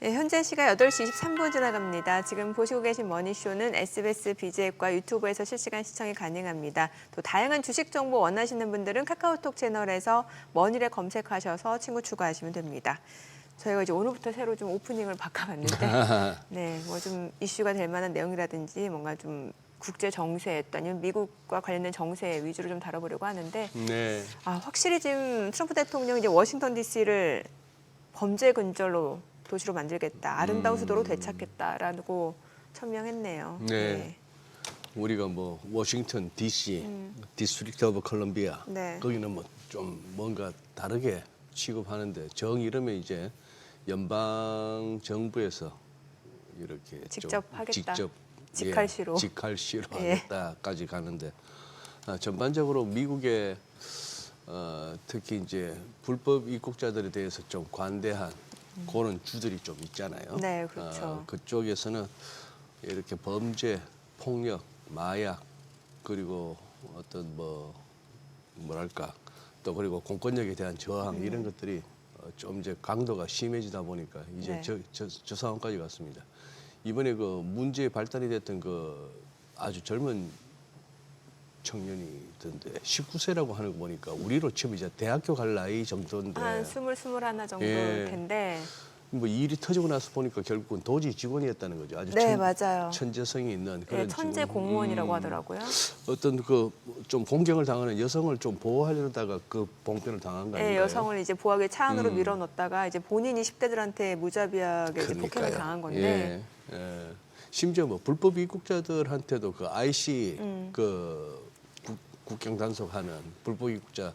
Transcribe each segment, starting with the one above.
네, 현재 시각 8시 23분 지나갑니다. 지금 보시고 계신 머니쇼는 SBS BG앱과 유튜브에서 실시간 시청이 가능합니다. 또 다양한 주식 정보 원하시는 분들은 카카오톡 채널에서 머니를 검색하셔서 친구 추가하시면 됩니다. 저희가 이제 오늘부터 새로 좀 오프닝을 바꿔봤는데, 네, 뭐 좀 이슈가 될 만한 내용이라든지 뭔가 좀 국제 정세 또 아니면 미국과 관련된 정세 위주로 좀 다뤄보려고 하는데, 네. 확실히 지금 트럼프 대통령이 이제 워싱턴 DC를 범죄 근절로 도시로 만들겠다, 아름다운 수도로 되찾겠다라고 천명했네요. 네. 우리가 뭐 워싱턴 DC, 디스트릭트 오브 컬럼비아, 네. 거기는 뭐 좀 뭔가 다르게 취급하는데 정 이름에 이제 연방 정부에서 이렇게 직접 좀 하겠다. 직접 직할시로. 직할시로 예. 하겠다까지 가는데 전반적으로 미국의 특히 이제 불법 입국자들에 대해서 좀 관대한 그런 주들이 좀 있잖아요. 네, 그렇죠. 그쪽에서는 이렇게 범죄, 폭력, 마약 그리고 어떤 뭐랄까 또 그리고 공권력에 대한 저항 이런 것들이 좀 이제 강도가 심해지다 보니까 이제 네. 저 상황까지 갔습니다. 이번에 그 문제의 발단이 됐던 그 아주 젊은 청년이던데 19세라고 하는 거 보니까 우리로 치면 이제 대학교 갈 나이 정도인데 한 20, 21 정도일 예. 텐데. 뭐 일이 터지고 나서 보니까 결국은 도지 직원이었다는 거죠. 아주 네, 맞아요. 천재성이 있는 그런 네, 천재 직원. 공무원이라고 하더라고요. 어떤 그 좀 공경을 당하는 여성을 좀 보호하려다가 그 봉변을 당한 거 네, 아닌가요? 여성을 이제 보호하기 위해 차 안으로 밀어넣었다가 이제 본인이 10대들한테 무자비하게 이제 폭행을 그러니까요. 당한 건데. 예. 심지어 뭐 불법 입국자들한테도 그 IC 그 국경 단속하는 불법 입국자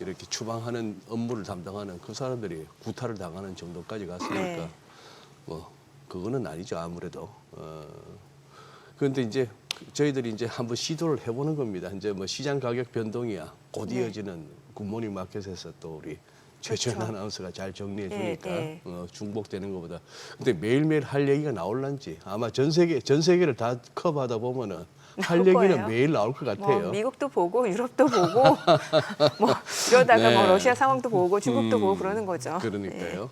이렇게 추방하는 업무를 담당하는 그 사람들이 구타를 당하는 정도까지 갔으니까 네. 뭐 그거는 아니죠 아무래도. 그런데 이제 저희들이 이제 한번 시도를 해보는 겁니다. 이제 뭐 시장 가격 변동이야 곧 네. 이어지는 굿모닝 마켓에서 또 우리 최천 그렇죠. 아나운서가 잘 정리해 예, 주니까 예. 중복되는 것보다. 근데 매일매일 할 얘기가 나올란지 아마 전 세계를 다 커버하다 보면은 할 나올 얘기는 거예요. 매일 나올 것 같아요. 뭐 미국도 보고 유럽도 보고 뭐 이러다가 네. 뭐 러시아 상황도 보고 중국도 보고 그러는 거죠. 그러니까요. 예.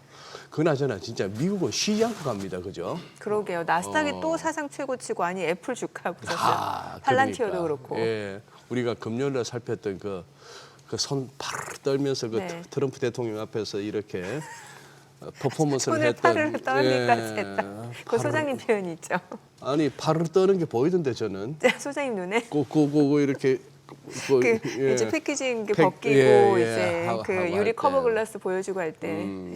그나저나 진짜 미국은 쉬지 않고 갑니다. 그죠? 그러게요. 나스닥이 또 사상 최고치고 아니 애플 주가 보셨어요? 팔란티어도 그러니까. 그렇고. 예. 우리가 금요일에 살폈던 그 손 파르르 떨면서 그 네. 트럼프 대통령 앞에서 이렇게 퍼포먼스를 손을 했던 파르르 떨기까지 했다. 그 파르르. 소장님 표현이 있죠. 아니 파르르 떠는 게 보이던데 저는 소장님 눈에 고 이렇게 이제 패키징 그 팩- 벗기고 이제 그 하고 유리 할 커버 때. 글라스 보여주고 할 때.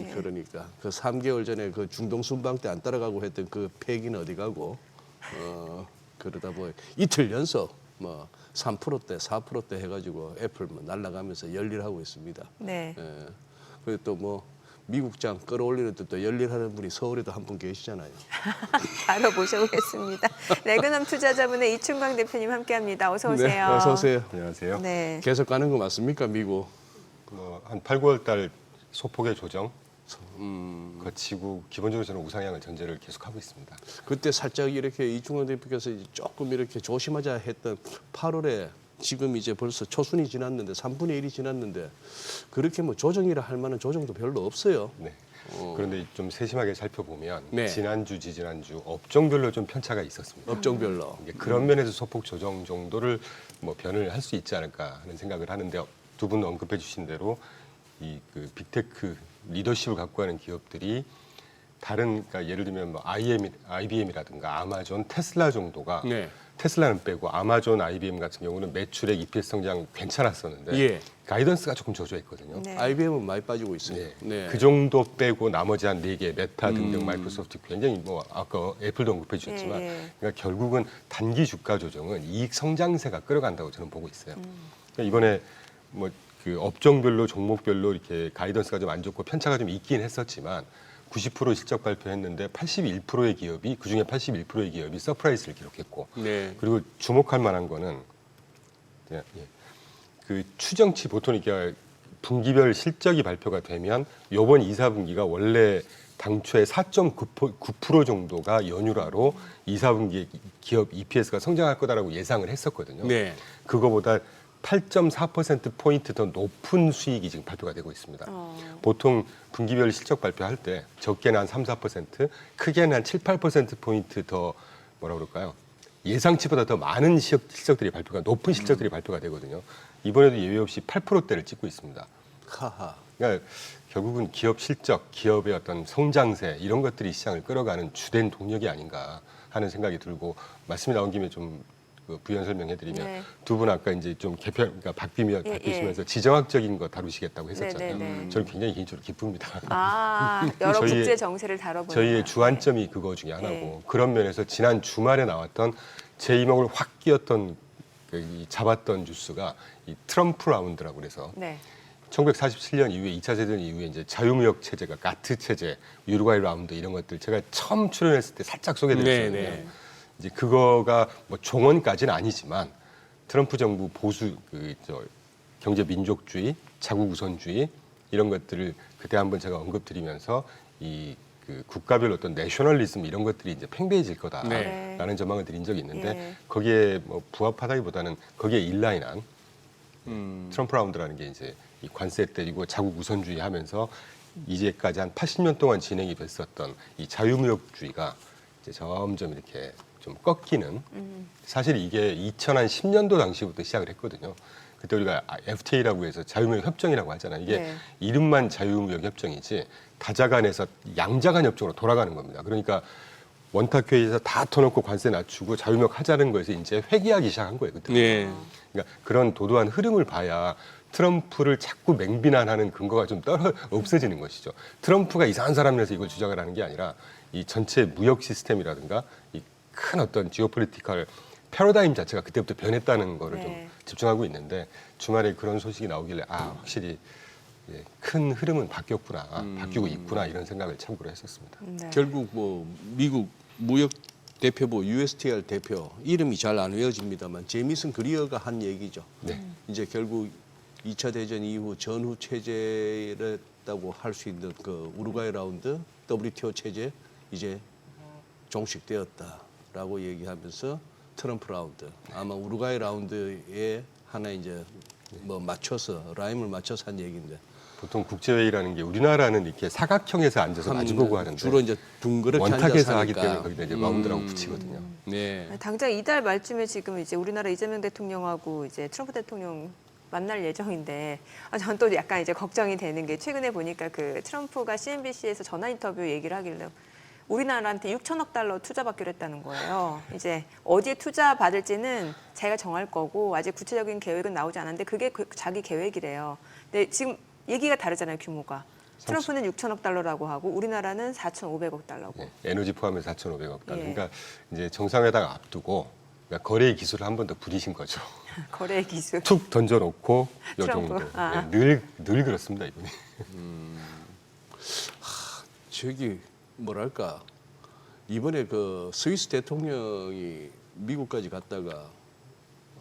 예. 그러니까 그 3개월 전에 그 중동 순방 때 안 따라가고 했던 그 폐기는 어디 가고 그러다 보니 이틀 연속 뭐 3%대 4%대 해가지고 애플 뭐 날아가면서 열일하고 있습니다. 네. 예. 그리고 또 뭐 미국장 끌어올리는 또 열일하는 분이 서울에도 한 분 계시잖아요. 바로 모셔보겠습니다. 레그넘 투자자분의 이춘광 대표님 함께합니다. 어서 오세요. 네, 어서 오세요. 안녕하세요. 네. 계속 가는 거 맞습니까, 미국? 한 8, 9월 달 소폭의 조정 거치고 기본적으로 저는 우상향을 전제를 계속하고 있습니다. 그때 살짝 이렇게 이충원 대표께서 이제 조금 이렇게 조심하자 했던 8월에 지금 이제 벌써 초순이 지났는데 3분의 1이 지났는데 그렇게 뭐 조정이라 할 만한 조정도 별로 없어요. 네. 그런데 좀 세심하게 살펴보면 네. 지난주, 지지난주 업종별로 좀 편차가 있었습니다. 업종별로. 이게 그런 면에서 소폭 조정 정도를 뭐 변을 할 수 있지 않을까 하는 생각을 하는데 두 분 언급해 주신 대로 이 그 빅테크 리더십을 갖고 가는 기업들이 다른 그러니까 예를 들면 뭐 IBM이라든가 아마존, 테슬라 정도가 네. 테슬라는 빼고 아마존, IBM 같은 경우는 매출액, EPS 성장 괜찮았었는데 예. 가이던스가 조금 저조했거든요. 네. IBM은 많이 빠지고 있어요. 네. 네. 그 정도 빼고 나머지 한 4개, 메타 등등 마이크로소프트 굉장히 뭐 아까 애플도 언급해 주셨지만 예, 예. 그러니까 결국은 단기 주가 조정은 이익 성장세가 끌어간다고 저는 보고 있어요. 그러니까 이번에 뭐 그 업종별로 종목별로 이렇게 가이던스가 좀 안 좋고 편차가 좀 있긴 했었지만 90% 실적 발표했는데 81%의 기업이 그중에 81%의 기업이 서프라이즈를 기록했고 네. 그리고 주목할 만한 거는 그 추정치 보통 이렇게 분기별 실적이 발표가 되면 이번 2, 4분기가 원래 당초에 4.9% 정도가 연휴라로 2, 4분기에 기업 EPS가 성장할 거다라고 예상을 했었거든요. 네. 그거보다 8.4%포인트 더 높은 수익이 지금 발표가 되고 있습니다. 보통 분기별 실적 발표할 때 적게는 한 3, 4%, 크게는 한 7, 8%포인트 더 뭐라 그럴까요? 예상치보다 더 많은 실적들이 발표가, 높은 실적들이 발표가 되거든요. 이번에도 예외 없이 8%대를 찍고 있습니다. 하하. 그러니까 결국은 기업 실적, 기업의 어떤 성장세 이런 것들이 시장을 끌어가는 주된 동력이 아닌가 하는 생각이 들고, 말씀이 나온 김에 좀 부연 설명해드리면 네. 두 분 아까 이제 좀 그러니까 바뀌시면서 지정학적인 거 다루시겠다고 했었잖아요. 네. 저는 굉장히 개인적으로 기쁩니다. 여러 저희의- 국제 정세를 다뤄보는 저희의 주안점이 그거 중에 하나고, 네. 그런 면에서 지난 주말에 나왔던 제 이목을 확 끼었던 이 잡았던 뉴스가 이 트럼프 라운드라고 그래서 네. 1947년 이후에 2차 세대전 이후에 이제 자유무역 체제가 가트 체제, 우루과이 라운드 이런 것들 제가 처음 출연했을 때 살짝 소개드렸거든요. 네. 이제 그거가 뭐 종언까지는 아니지만 트럼프 정부 보수 경제 민족주의, 자국 우선주의 이런 것들을 그때 한번 제가 언급드리면서 그 국가별 어떤 내셔널리즘 이런 것들이 이제 팽배해질 거다라는 네. 전망을 드린 적이 있는데 예. 거기에 뭐 부합하다기보다는 거기에 인라인한 트럼프 라운드라는 게 이제 이 관세 때리고 자국 우선주의 하면서 이제까지 한 80년 동안 진행이 됐었던 이 자유무역주의가 이제 점점 이렇게 좀 꺾이는, 사실 이게 2010년도 당시부터 시작을 했거든요. 그때 우리가 FTA라고 해서 자유무역 협정이라고 하잖아요. 이게 네. 이름만 자유무역 협정이지 다자간에서 양자간 협정으로 돌아가는 겁니다. 그러니까 원탁회의에서 다 터놓고 관세 낮추고 자유무역 하자는 거에서 이제 회귀하기 시작한 거예요. 그때. 네. 그러니까 그런 도도한 흐름을 봐야 트럼프를 자꾸 맹비난하는 근거가 좀 없어지는 것이죠. 트럼프가 이상한 사람이라서 이걸 주장을 하는 게 아니라 이 전체 무역 시스템이라든가 이 큰 어떤 지오폴리티컬 패러다임 자체가 그때부터 변했다는 거를 네. 좀 집중하고 있는데, 주말에 그런 소식이 나오길래 확실히 큰 흐름은 바뀌었구나, 바뀌고 있구나 이런 생각을 참고로 했었습니다. 네. 결국 뭐 미국 무역 대표부 USTR 대표 이름이 잘 안 외워집니다만 제미슨 그리어가 한 얘기죠. 네. 이제 결국 2차 대전 이후 전후 체제라고 할 수 있는 그 우루과이 라운드 WTO 체제 이제 종식되었다라고 얘기하면서 트럼프 라운드, 아마 우루과이 라운드에 하나 이제 뭐 맞춰서 라임을 맞춰서 한 얘기인데, 보통 국제회의라는 게 우리나라는 이렇게 사각형에서 앉아서 마주보고 하는데 주로 이제 둥그렇게 앉아서 원탁에서 하기 하니까. 때문에 거기다 이제 라운드라고 붙이거든요. 네. 당장 이달 말쯤에 지금 이제 우리나라 이재명 대통령하고 이제 트럼프 대통령 만날 예정인데, 저는 또 약간 이제 걱정이 되는 게, 최근에 보니까 그 트럼프가 CNBC에서 전화 인터뷰 얘기를 하길래 우리나라한테 6천억 달러 투자 받기로 했다는 거예요. 이제 어디에 투자 받을지는 자기가 정할 거고 아직 구체적인 계획은 나오지 않았는데 그게 자기 계획이래요. 근데 지금 얘기가 다르잖아요, 규모가. 트럼프는 6천억 달러라고 하고 우리나라는 4,500억 달러고. 네, 에너지 포함해서 4,500억 달러. 예. 그러니까 이제 정상회담 앞두고 그러니까 거래 기술을 한 번 더 부리신 거죠. 거래 기술. 툭 던져놓고 요 트럼프. 정도. 아. 네, 늘 그렇습니다, 이분이. 저기 뭐랄까, 이번에 그 스위스 대통령이 미국까지 갔다가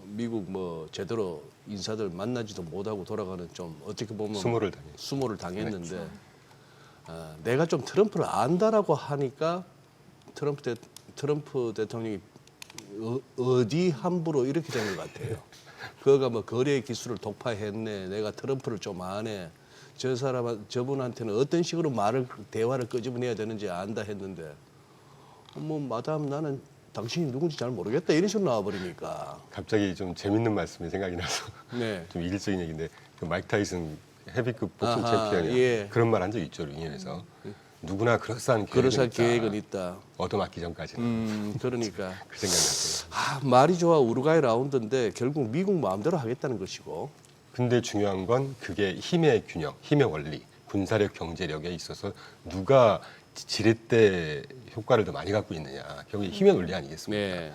미국 뭐 제대로 인사들 만나지도 못하고 돌아가는, 좀 어떻게 보면 수모를 당했는데, 그렇죠. 내가 좀 트럼프를 안다라고 하니까 트럼프 대통령이 어디 함부로 이렇게 된 것 같아요. 그가 뭐 거래 기술을 독파했네, 내가 트럼프를 좀 아네, 저분한테는 어떤 식으로 대화를 끄집어내야 되는지 안다 했는데, 뭐 마담 나는 당신이 누군지 잘 모르겠다 이런 식으로 나와버리니까. 갑자기 좀 재밌는 말씀이 생각이 나서 네. 좀 이질적인 얘기인데, 그 마이크 타이슨 헤비급 복싱 아하, 챔피언이 예. 그런 말 한 적 있죠, 링에서. 누구나 그럴싸한 그럴싸한 계획은 계획은 있다. 얻어맞기 전까지는. 그러니까 그 생각이 났어요. 말이 좋아 우루과이 라운드인데 결국 미국 마음대로 하겠다는 것이고. 근데 중요한 건 그게 힘의 균형, 힘의 원리, 군사력, 경제력에 있어서 누가 지렛대 효과를 더 많이 갖고 있느냐. 결국 힘의 논리 아니겠습니까? 네.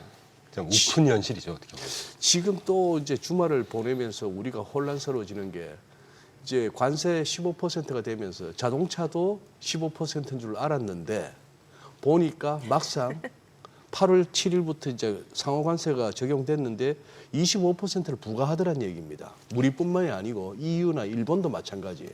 좀 우픈 현실이죠, 어떻게 보면. 지금 또 이제 주말을 보내면서 우리가 혼란스러워지는 게, 이제 관세 15%가 되면서 자동차도 15%인 줄 알았는데 보니까 막상 8월 7일부터 이제 상호관세가 적용됐는데 25%를 부과하더란 얘기입니다. 우리뿐만이 아니고 EU나 일본도 마찬가지예요.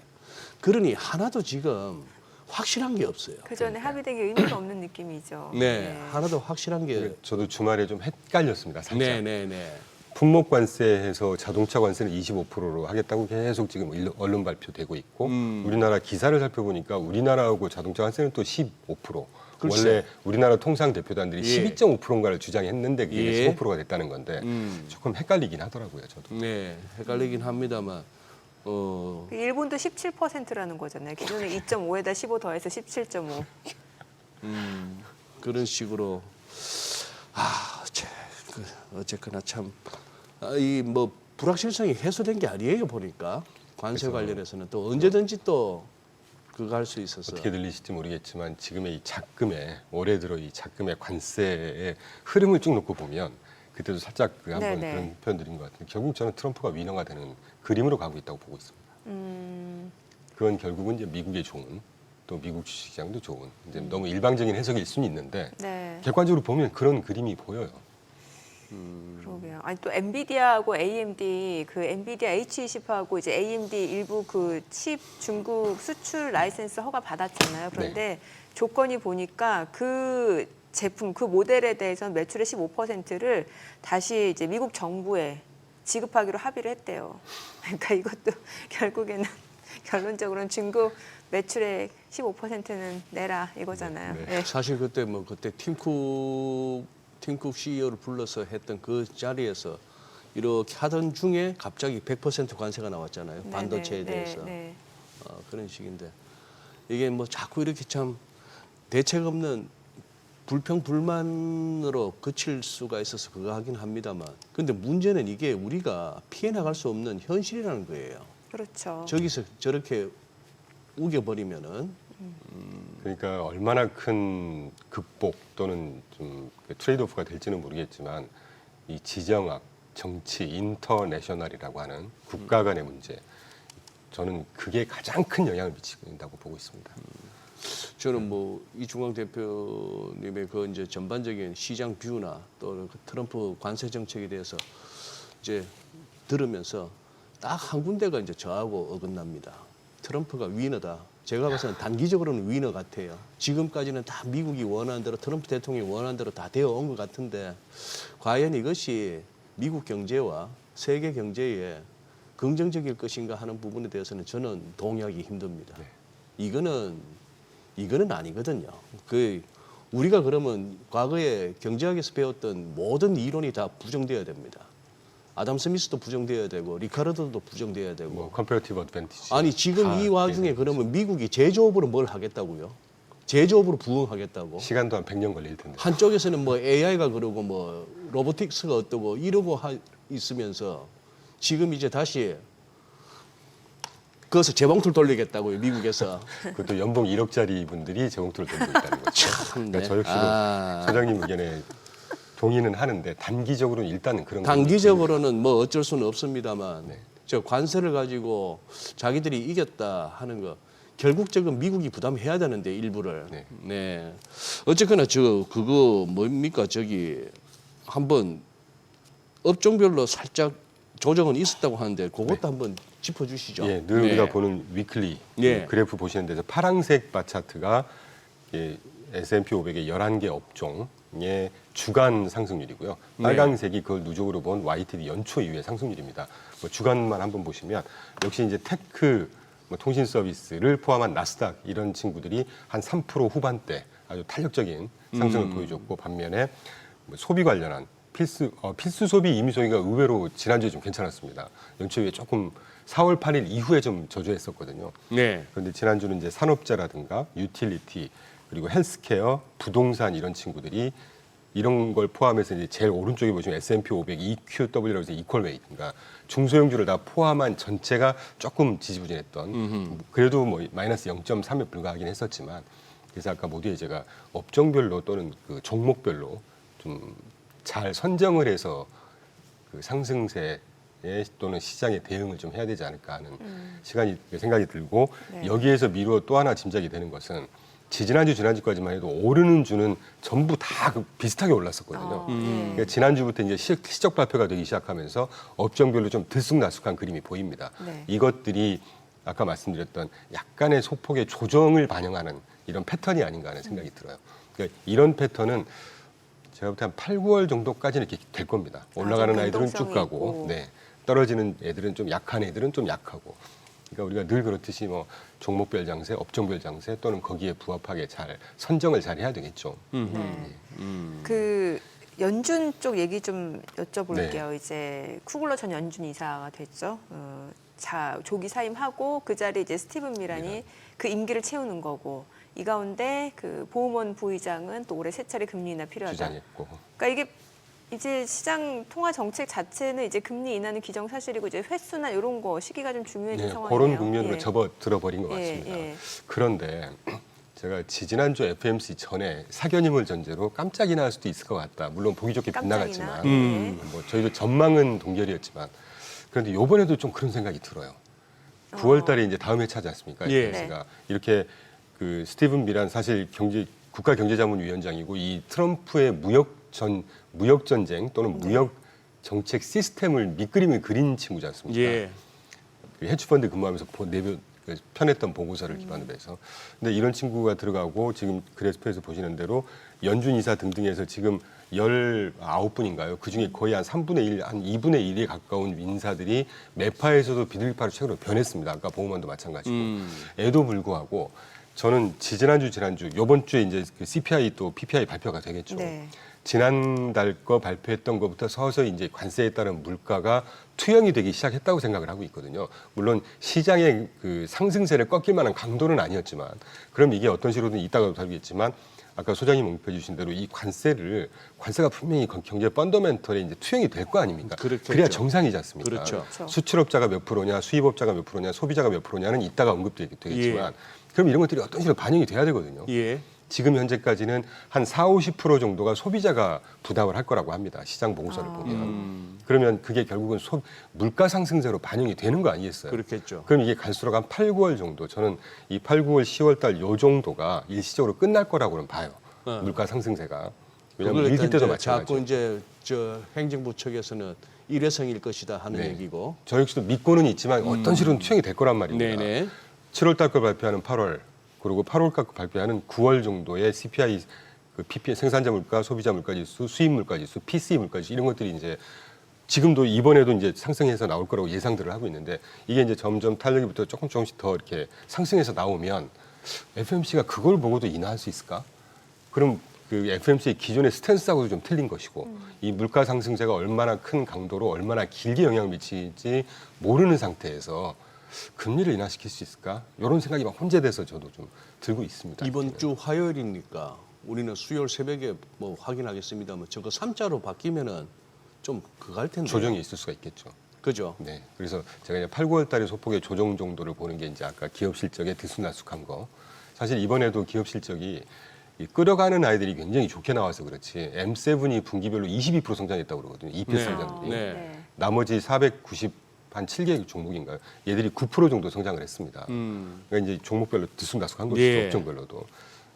그러니 하나도 지금 확실한 게 없어요. 그 전에 합의된 게 의미가 없는 느낌이죠. 네, 하나도 확실한 게. 저도 주말에 좀 헷갈렸습니다, 살짝. 네. 품목 관세해서 자동차 관세는 25%로 하겠다고 계속 지금 언론 발표되고 있고 우리나라 기사를 살펴보니까 우리나라하고 자동차 관세는 또 15%. 글쎄. 원래 우리나라 통상 대표단들이 예. 12.5%인가를 주장했는데 그게 예. 15%가 됐다는 건데 조금 헷갈리긴 하더라고요, 저도. 네, 헷갈리긴 합니다만 일본도 17%라는 거잖아요. 기존에 2.5에다 15 더해서 17.5. 그런 식으로 어쨌거나 참 이 뭐 불확실성이 해소된 게 아니에요 보니까 관세 관련해서는 또 언제든지 또 그거 할 수 있어서 어떻게 들리실지 모르겠지만 지금의 이 작금의 올해 들어 이 작금의 관세의 흐름을 쭉 놓고 보면 그때도 살짝 한번 네네. 그런 표현 드린 것 같은데 결국 저는 트럼프가 위너가 되는 그림으로 가고 있다고 보고 있습니다. 그건 결국은 이제 미국의 좋은 또 미국 주식시장도 좋은 이제 너무 일방적인 해석일 수는 있는데 네. 객관적으로 보면 그런 그림이 보여요. 그러게요. 아니 또 엔비디아하고 AMD 그 엔비디아 H20하고 이제 AMD 일부 그 칩 중국 수출 라이센스 허가 받았잖아요. 그런데 조건이 보니까 그 제품 그 모델에 대해서는 매출의 15%를 다시 이제 미국 정부에 지급하기로 합의를 했대요. 그러니까 이것도 결국에는 결론적으로는 중국 매출의 15%는 내라 이거잖아요. 네. 네. 사실 그때 팀쿡 CEO를 불러서 했던 그 자리에서 이렇게 하던 중에 갑자기 100% 관세가 나왔잖아요. 네, 반도체에 네, 대해서. 네, 그런 식인데 이게 뭐 자꾸 이렇게 참 대책 없는 불평불만으로 그칠 수가 있어서 그거 하긴 합니다만 근데 문제는 이게 우리가 피해 나갈 수 없는 현실이라는 거예요. 그렇죠. 저기서 저렇게 우겨버리면은 그러니까 얼마나 큰 극복 또는 좀 트레이드오프가 될지는 모르겠지만 이 지정학, 정치, 인터내셔널이라고 하는 국가 간의 문제 저는 그게 가장 큰 영향을 미치고 있다고 보고 있습니다. 저는 뭐 이중광 대표님의 그 이제 전반적인 시장 뷰나 또 그 트럼프 관세 정책에 대해서 이제 들으면서 딱 한 군데가 이제 저하고 어긋납니다. 트럼프가 위너다. 제가 봐서는 단기적으로는 위너 같아요. 지금까지는 다 미국이 원하는 대로 트럼프 대통령이 원하는 대로 다 되어 온 것 같은데 과연 이것이 미국 경제와 세계 경제에 긍정적일 것인가 하는 부분에 대해서는 저는 동의하기 힘듭니다. 이거는 아니거든요. 그 우리가 그러면 과거에 경제학에서 배웠던 모든 이론이 다 부정되어야 됩니다. 아담 스미스도 부정되어야 되고 리카르도도 부정되어야 되고 뭐 컴퍼레이티브 어드밴티지. 아니 지금 이 와중에 그러면 미국이 제조업으로 뭘 하겠다고요? 제조업으로 부흥하겠다고? 시간도 한 100년 걸릴 텐데. 한쪽에서는 뭐 AI가 그러고 뭐 로보틱스가 어떠고 이러고 있으면서 지금 이제 다시 그것을 재봉틀 돌리겠다고요 미국에서. 그것도 연봉 1억짜리 분들이 재봉틀을 돌리고 있다는 거죠. 그러니까 저 역시도 아. 소장님 의견에 동의는 하는데 단기적으로는 일단은 그런 단기적으로는 뭐 어쩔 수는 없습니다만 네. 저 관세를 가지고 자기들이 이겼다 하는 거 결국적은 미국이 부담해야 되는데 일부를. 네. 네. 어쨌거나 그거 뭡니까 저기 한번 업종별로 살짝 조정은 있었다고 하는데 그것도 한번 짚어주시죠. 예, 늘 우리가 보는 위클리 예. 그래프 보시는 데서 파란색 바 차트가 예, S&P 500의 11개 업종의 주간 상승률이고요. 빨간색이 그걸 누적으로 본 YTD 연초 이후의 상승률입니다. 뭐 주간만 한번 보시면 역시 이제 테크, 뭐 통신 서비스를 포함한 나스닥 이런 친구들이 한 3% 후반대 아주 탄력적인 상승을 보여줬고 반면에 뭐 소비 관련한 필수 소비 임의 소비가 의외로 지난주에 좀 괜찮았습니다. 연초 이후에 조금 4월 8일 이후에 좀 저조했었거든요. 네. 그런데 지난주는 이제 산업재라든가 유틸리티 그리고 헬스케어, 부동산 이런 친구들이 이런 걸 포함해서 이제 제일 오른쪽에 보시면 S&P 500 EQW라고 해서 이퀄 웨이트, 그러니까 중소형주를 다 포함한 전체가 조금 지지부진했던 그래도 뭐 마이너스 0.3에 불과하긴 했었지만 그래서 아까 모두에 제가 업종별로 또는 그 종목별로 좀 잘 선정을 해서 그 상승세 또는 시장의 대응을 좀 해야 되지 않을까 하는 생각이 들고 네. 여기에서 미루어 또 하나 짐작이 되는 것은 지난주까지만 해도 오르는 주는 전부 다 비슷하게 올랐었거든요. 그러니까 지난주부터 이제 실적 발표가 되기 시작하면서 업종별로 좀 들쑥날쑥한 그림이 보입니다. 네. 이것들이 아까 말씀드렸던 약간의 소폭의 조정을 반영하는 이런 패턴이 아닌가 하는 생각이 들어요. 그러니까 이런 패턴은 제가 볼 때 한 8, 9월 정도까지는 이렇게 될 겁니다. 올라가는 좀 아이들은 쭉 변동성이 가고, 있고. 네. 떨어지는 애들은 좀 약한 애들은 좀 약하고. 그러니까 우리가 늘 그렇듯이 뭐 종목별 장세, 업종별 장세 또는 거기에 부합하게 잘 선정을 잘 해야 되겠죠. 네. 그 연준 쪽 얘기 좀 여쭤볼게요. 네. 이제 쿠글러 전 연준 이사가 됐죠. 조기 사임하고 그 자리에 이제 스티븐 미란이 그 임기를 채우는 거고, 이 가운데 그 보험원 부의장은 또 올해 세 차례 금리 인하 필요하다. 주장했고. 그러니까 이게 이제 시장 통화 정책 자체는 이제 금리 인하는 기정사실이고 이제 횟수나 이런 거 시기가 좀 중요해진 네, 상황이에요. 그런 국면으로 예. 접어들어 버린 것 예, 같습니다. 예. 그런데 제가 지난주 FMC 전에 사견임을 전제로 깜짝이나 할 수도 있을 것 같다. 물론 보기 좋게 깜짝이나. 빗나갔지만 예. 뭐 저희도 전망은 동결이었지만 그런데 이번에도 좀 그런 생각이 들어요. 9월 달에 이제 다음 회차지 않습니까? 예. FMC가 이렇게 그 스티븐 미란 사실 국가경제자문위원장이고 이 트럼프의 무역 전쟁 또는 무역 정책 시스템을 밑그림을 그린 친구지 않습니까? 예. 그 헤지펀드 근무하면서 편했던 보고서를 기반으로 해서. 근데 이런 친구가 들어가고 지금 그래프에서 보시는 대로 연준 이사 등등해서 지금 19분인가요? 그중에 거의 한 3분의 1, 한 2분의 1에 가까운 인사들이 매파에서도 비둘기파로 최근에 변했습니다. 아까 보험원도 마찬가지고. 에도 불구하고 저는 지난주, 이번 주에 이제 그 CPI 또 PPI 발표가 되겠죠. 네. 지난달 거 발표했던 것부터 서서히 이제 관세에 따른 물가가 투영이 되기 시작했다고 생각을 하고 있거든요. 물론 시장의 그 상승세를 꺾일 만한 강도는 아니었지만, 그럼 이게 어떤 식으로든 이따가도 다루겠지만, 아까 소장님 언급해 주신 대로 이 관세가 분명히 경제 펀더멘털에 이제 투영이 될 거 아닙니까? 그렇겠죠. 그래야 정상이지 않습니까? 그렇죠. 그렇죠. 수출업자가 몇 프로냐, 수입업자가 몇 프로냐, 소비자가 몇 프로냐는 이따가 언급되겠지만, 그럼 이런 것들이 어떤 식으로 반영이 돼야 되거든요. 예. 지금 현재까지는 한 40~50% 정도가 소비자가 부담을 할 거라고 합니다. 시장 보고서를 보면. 그러면 그게 결국은 물가 상승세로 반영이 되는 거 아니겠어요? 그렇겠죠. 그럼 이게 갈수록 한 8, 9월 정도, 저는 이 8, 9월, 10월 달 요 정도가 일시적으로 끝날 거라고는 봐요. 물가 상승세가. 왜냐하면 일기 때도 자꾸 마찬가지고. 이제 저 행정부 측에서는 일회성일 것이다 하는 네. 얘기고. 저 역시도 믿고는 있지만 어떤 식으로는 투영이 될 거란 말입니다. 네네. 7월 달 걸 발표하는 8월, 그리고 8월 달 걸 발표하는 9월 정도의 CPI, 그 PPI 생산자 물가, 소비자 물가 지수, 수입 물가 지수, PCE 물가 지수 이런 것들이 이제 지금도 이번에도 이제 상승해서 나올 거라고 예상들을 하고 있는데, 이게 이제 점점 탄력이부터 조금씩 더 이렇게 상승해서 나오면 FMC가 그걸 보고도 인하할 수 있을까? 그럼 그 FMC의 기존의 스탠스하고도 좀 틀린 것이고, 이 물가 상승세가 얼마나 큰 강도로 얼마나 길게 영향을 미칠지 모르는 상태에서 금리를 인하시킬 수 있을까? 이런 생각이 막 혼재돼서 저도 좀 들고 있습니다. 이번 주 화요일이니까 우리는 수요일 새벽에 뭐 확인하겠습니다만 저거 3자로 바뀌면은 좀 그거 할 텐데. 조정이 있을 수가 있겠죠. 그죠? 네. 그래서 제가 이제 8, 9월 달에 소폭의 조정 정도를 보는 게 이제 아까 기업 실적의 들쑥날쑥한 거. 사실 이번에도 기업 실적이 이 끌어가는 아이들이 굉장히 좋게 나와서 그렇지 M7이 분기별로 22% 성장했다고 그러거든요. EPS 네. 성장률이. 네. 나머지 490한 7개 종목인가요? 얘들이 9% 정도 성장을 했습니다. 그러니까 이제 종목별로 들쑥날쑥한 거죠. 예. 업종별로도.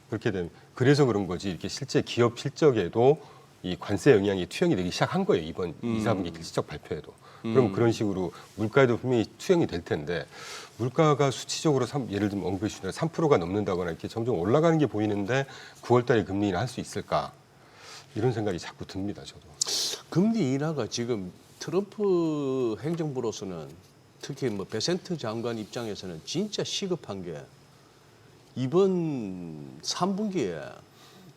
그렇게 되면 그래서 그런 거지 이렇게 실제 기업 실적에도 이 관세 영향이 투영이 되기 시작한 거예요. 이번 2, 4분기 실적 발표에도. 그럼 그런 식으로 물가에도 분명히 투영이 될 텐데, 물가가 수치적으로 예를 들면 언급해 주신 대로 3%가 넘는다거나 이렇게 점점 올라가는 게 보이는데 9월 달에 금리 인하 할 수 있을까? 이런 생각이 자꾸 듭니다. 저도. 금리 인하가 지금 트럼프 행정부로서는 특히 뭐 베센트 장관 입장에서는 진짜 시급한 게 이번 3분기에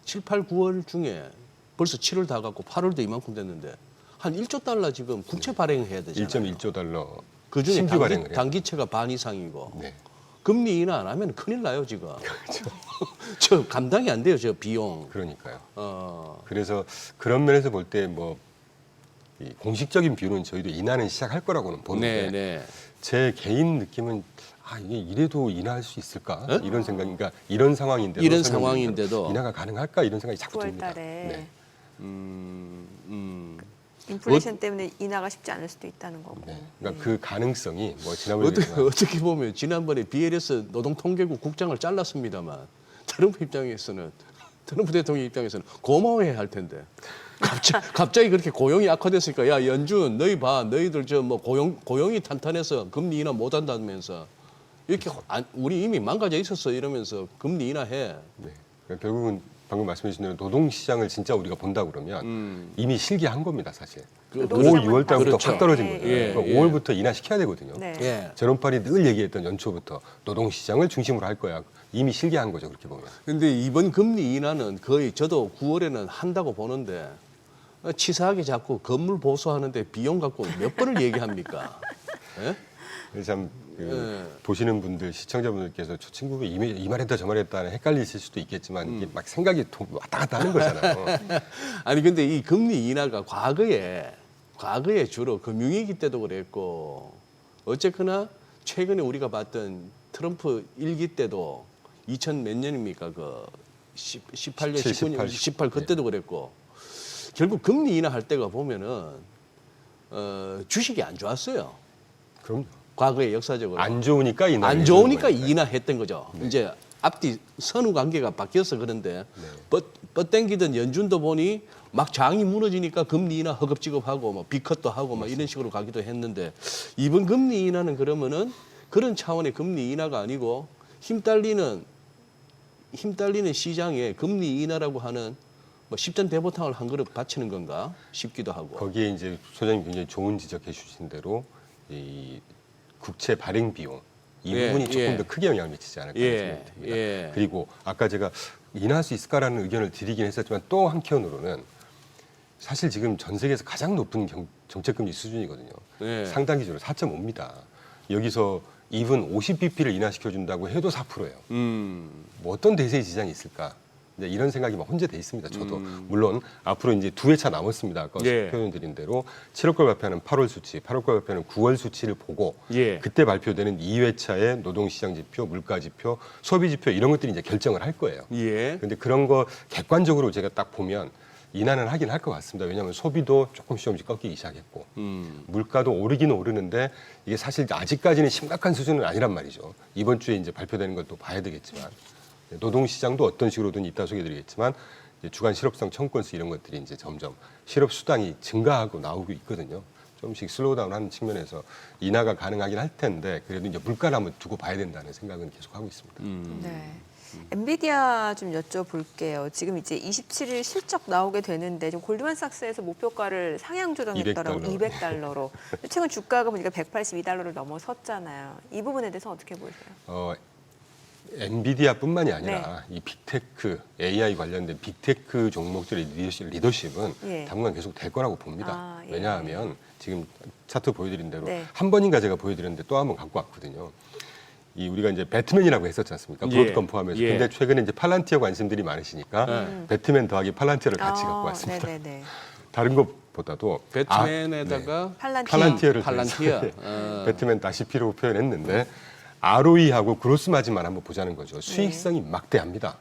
7, 8, 9월 중에 벌써 7월 다 갔고 8월도 이만큼 됐는데 한 1조 달러 지금 국채 발행해야 되잖아요. 1.1조 달러 그중에 신규 발행을 해요. 단기채가 반 이상이고 네. 금리 인하 안 하면 큰일 나요 지금. 저 감당이 안 돼요 저 비용. 그러니까요. 어, 그래서 그런 면에서 볼 때 뭐 공식적인 뷰는 저희도 인하는 시작할 거라고는 보는데, 네, 네. 제 개인 느낌은 이게 이래도 인하할 수 있을까? 에? 이런 생각이니까 이런 상황인데도 이런 설명드린 상황인데도. 대로 인하가 가능할까 이런 생각이 자꾸 9월 듭니다. 달에 네. 인플레이션 때문에 인하가 쉽지 않을 수도 있다는 거고. 네. 그러니까 그 가능성이 뭐 지난번에 어떻게 보면 지난번에 BLS 노동통계국 국장을 잘랐습니다만 트럼프 대통령 입장에서는 고마워해야 할 텐데 갑자기 그렇게 고용이 악화됐으니까 야 연준 너희 봐 너희들 저 뭐 고용이 탄탄해서 금리 인하 못 한다면서 이렇게 우리 이미 망가져 있었어 이러면서 금리 인하해. 네. 그러니까 결국은 방금 말씀해 주신 대로 노동시장을 진짜 우리가 본다 그러면 이미 실기한 겁니다, 사실. 그 5, 노동시장만 6월 달부터 그렇죠. 확 떨어진 예, 거죠. 예, 그러니까 예. 5월부터 인하시켜야 되거든요. 네. 예. 제롬팔이 늘 얘기했던 연초부터 노동시장을 중심으로 할 거야. 이미 실기한 거죠, 그렇게 보면. 근데 이번 금리 인하는 거의 저도 9월에는 한다고 보는데 치사하게 자꾸 건물 보수하는데 비용 갖고 몇 번을 얘기합니까? 예? 그래서 참 예. 보시는 분들, 시청자분들께서 저 친구가 이 말했다 저 말했다 헷갈리실 수도 있겠지만 이게 막 생각이 왔다 갔다 하는 거잖아요. 아니 근데 이 금리 인하가 과거에 주로 금융위기 때도 그랬고 어쨌거나 최근에 우리가 봤던 트럼프 1기 때도 2000 몇 년입니까? 그 18년, 19년, 18 그때도 그랬고 결국 금리 인하할 때가 보면은 주식이 안 좋았어요. 그럼 과거에 역사적으로 안 좋으니까 인하. 안 좋으니까 인하했던 거죠. 이제 앞뒤 선후 관계가 바뀌어서 그런데 뻗땡기던 연준도 보니 막 장이 무너지니까 금리 인하 허겁지겁하고 뭐 비컷도 하고 막 이런 식으로 가기도 했는데 이번 금리 인하는 그러면은 그런 차원의 금리 인하가 아니고 힘 딸리는 시장에 금리 인하라고 하는 뭐 10전 대보탕을 한 그릇 바치는 건가 싶기도 하고. 거기에 이제 소장님 굉장히 좋은 지적해 주신 대로 이 국채 발행 비용 이 예, 부분이 조금 예. 더 크게 영향을 미치지 않을까 예, 생각이 듭니다. 예. 그리고 아까 제가 인하할 수 있을까라는 의견을 드리긴 했었지만 또 한켠으로는 사실 지금 전 세계에서 가장 높은 정책금리 수준이거든요. 예. 상당 기준으로 4.5입니다. 여기서 이분 50bp를 인하시켜준다고 해도 4%예요. 뭐 어떤 대세의 지장이 있을까? 이제 이런 생각이 막 혼재돼 있습니다. 저도 물론 앞으로 이제 2회차 남았습니다. 아까 예. 표현드린 대로 7월 걸 발표하는 8월 수치, 8월 걸 발표하는 9월 수치를 보고 예. 그때 발표되는 2회차의 노동시장 지표, 물가 지표, 소비 지표 이런 것들이 이제 결정을 할 거예요. 예. 그런데 그런 거 객관적으로 제가 딱 보면 인하는 하긴 할 것 같습니다. 왜냐하면 소비도 조금씩 꺾이기 시작했고 물가도 오르긴 오르는데 이게 사실 아직까지는 심각한 수준은 아니란 말이죠. 이번 주에 이제 발표되는 것도 봐야 되겠지만 노동시장도 어떤 식으로든 이따 소개드리겠지만 주간 실업성 청구건수 이런 것들이 이제 점점 실업 수당이 증가하고 나오고 있거든요. 조금씩 슬로우다운하는 측면에서 인하가 가능하긴 할 텐데 그래도 이제 물가를 한번 두고 봐야 된다는 생각은 계속 하고 있습니다. 네. 엔비디아 좀 여쭤볼게요. 지금 이제 27일 실적 나오게 되는데 좀 골드만삭스에서 목표가를 상향 조정했더라고 200달러로. 최근 주가가 보니까 182달러를 넘어섰잖아요. 이 부분에 대해서 어떻게 보세요? 엔비디아뿐만이 아니라 이 빅테크, AI 관련된 빅테크 종목들의 리더십은 예. 당분간 계속 될 거라고 봅니다. 아, 예. 왜냐하면 지금 차트 보여드린 대로 네. 한 번인가 제가 보여드렸는데 또 한 번 갖고 왔거든요. 이 우리가 이제 배트맨이라고 했었지 않습니까? 예. 브로드컴 포함해서. 예. 근데 최근에 이제 팔란티어 관심들이 많으시니까 배트맨 더하기 팔란티어를 같이 갖고 왔습니다. 네네네. 다른 것보다도 배트맨에다가 팔란티어를 팔란티어. 배트맨 다시 P로 표현했는데 ROE하고 그로스 마진만 한번 보자는 거죠. 수익성이 막대합니다.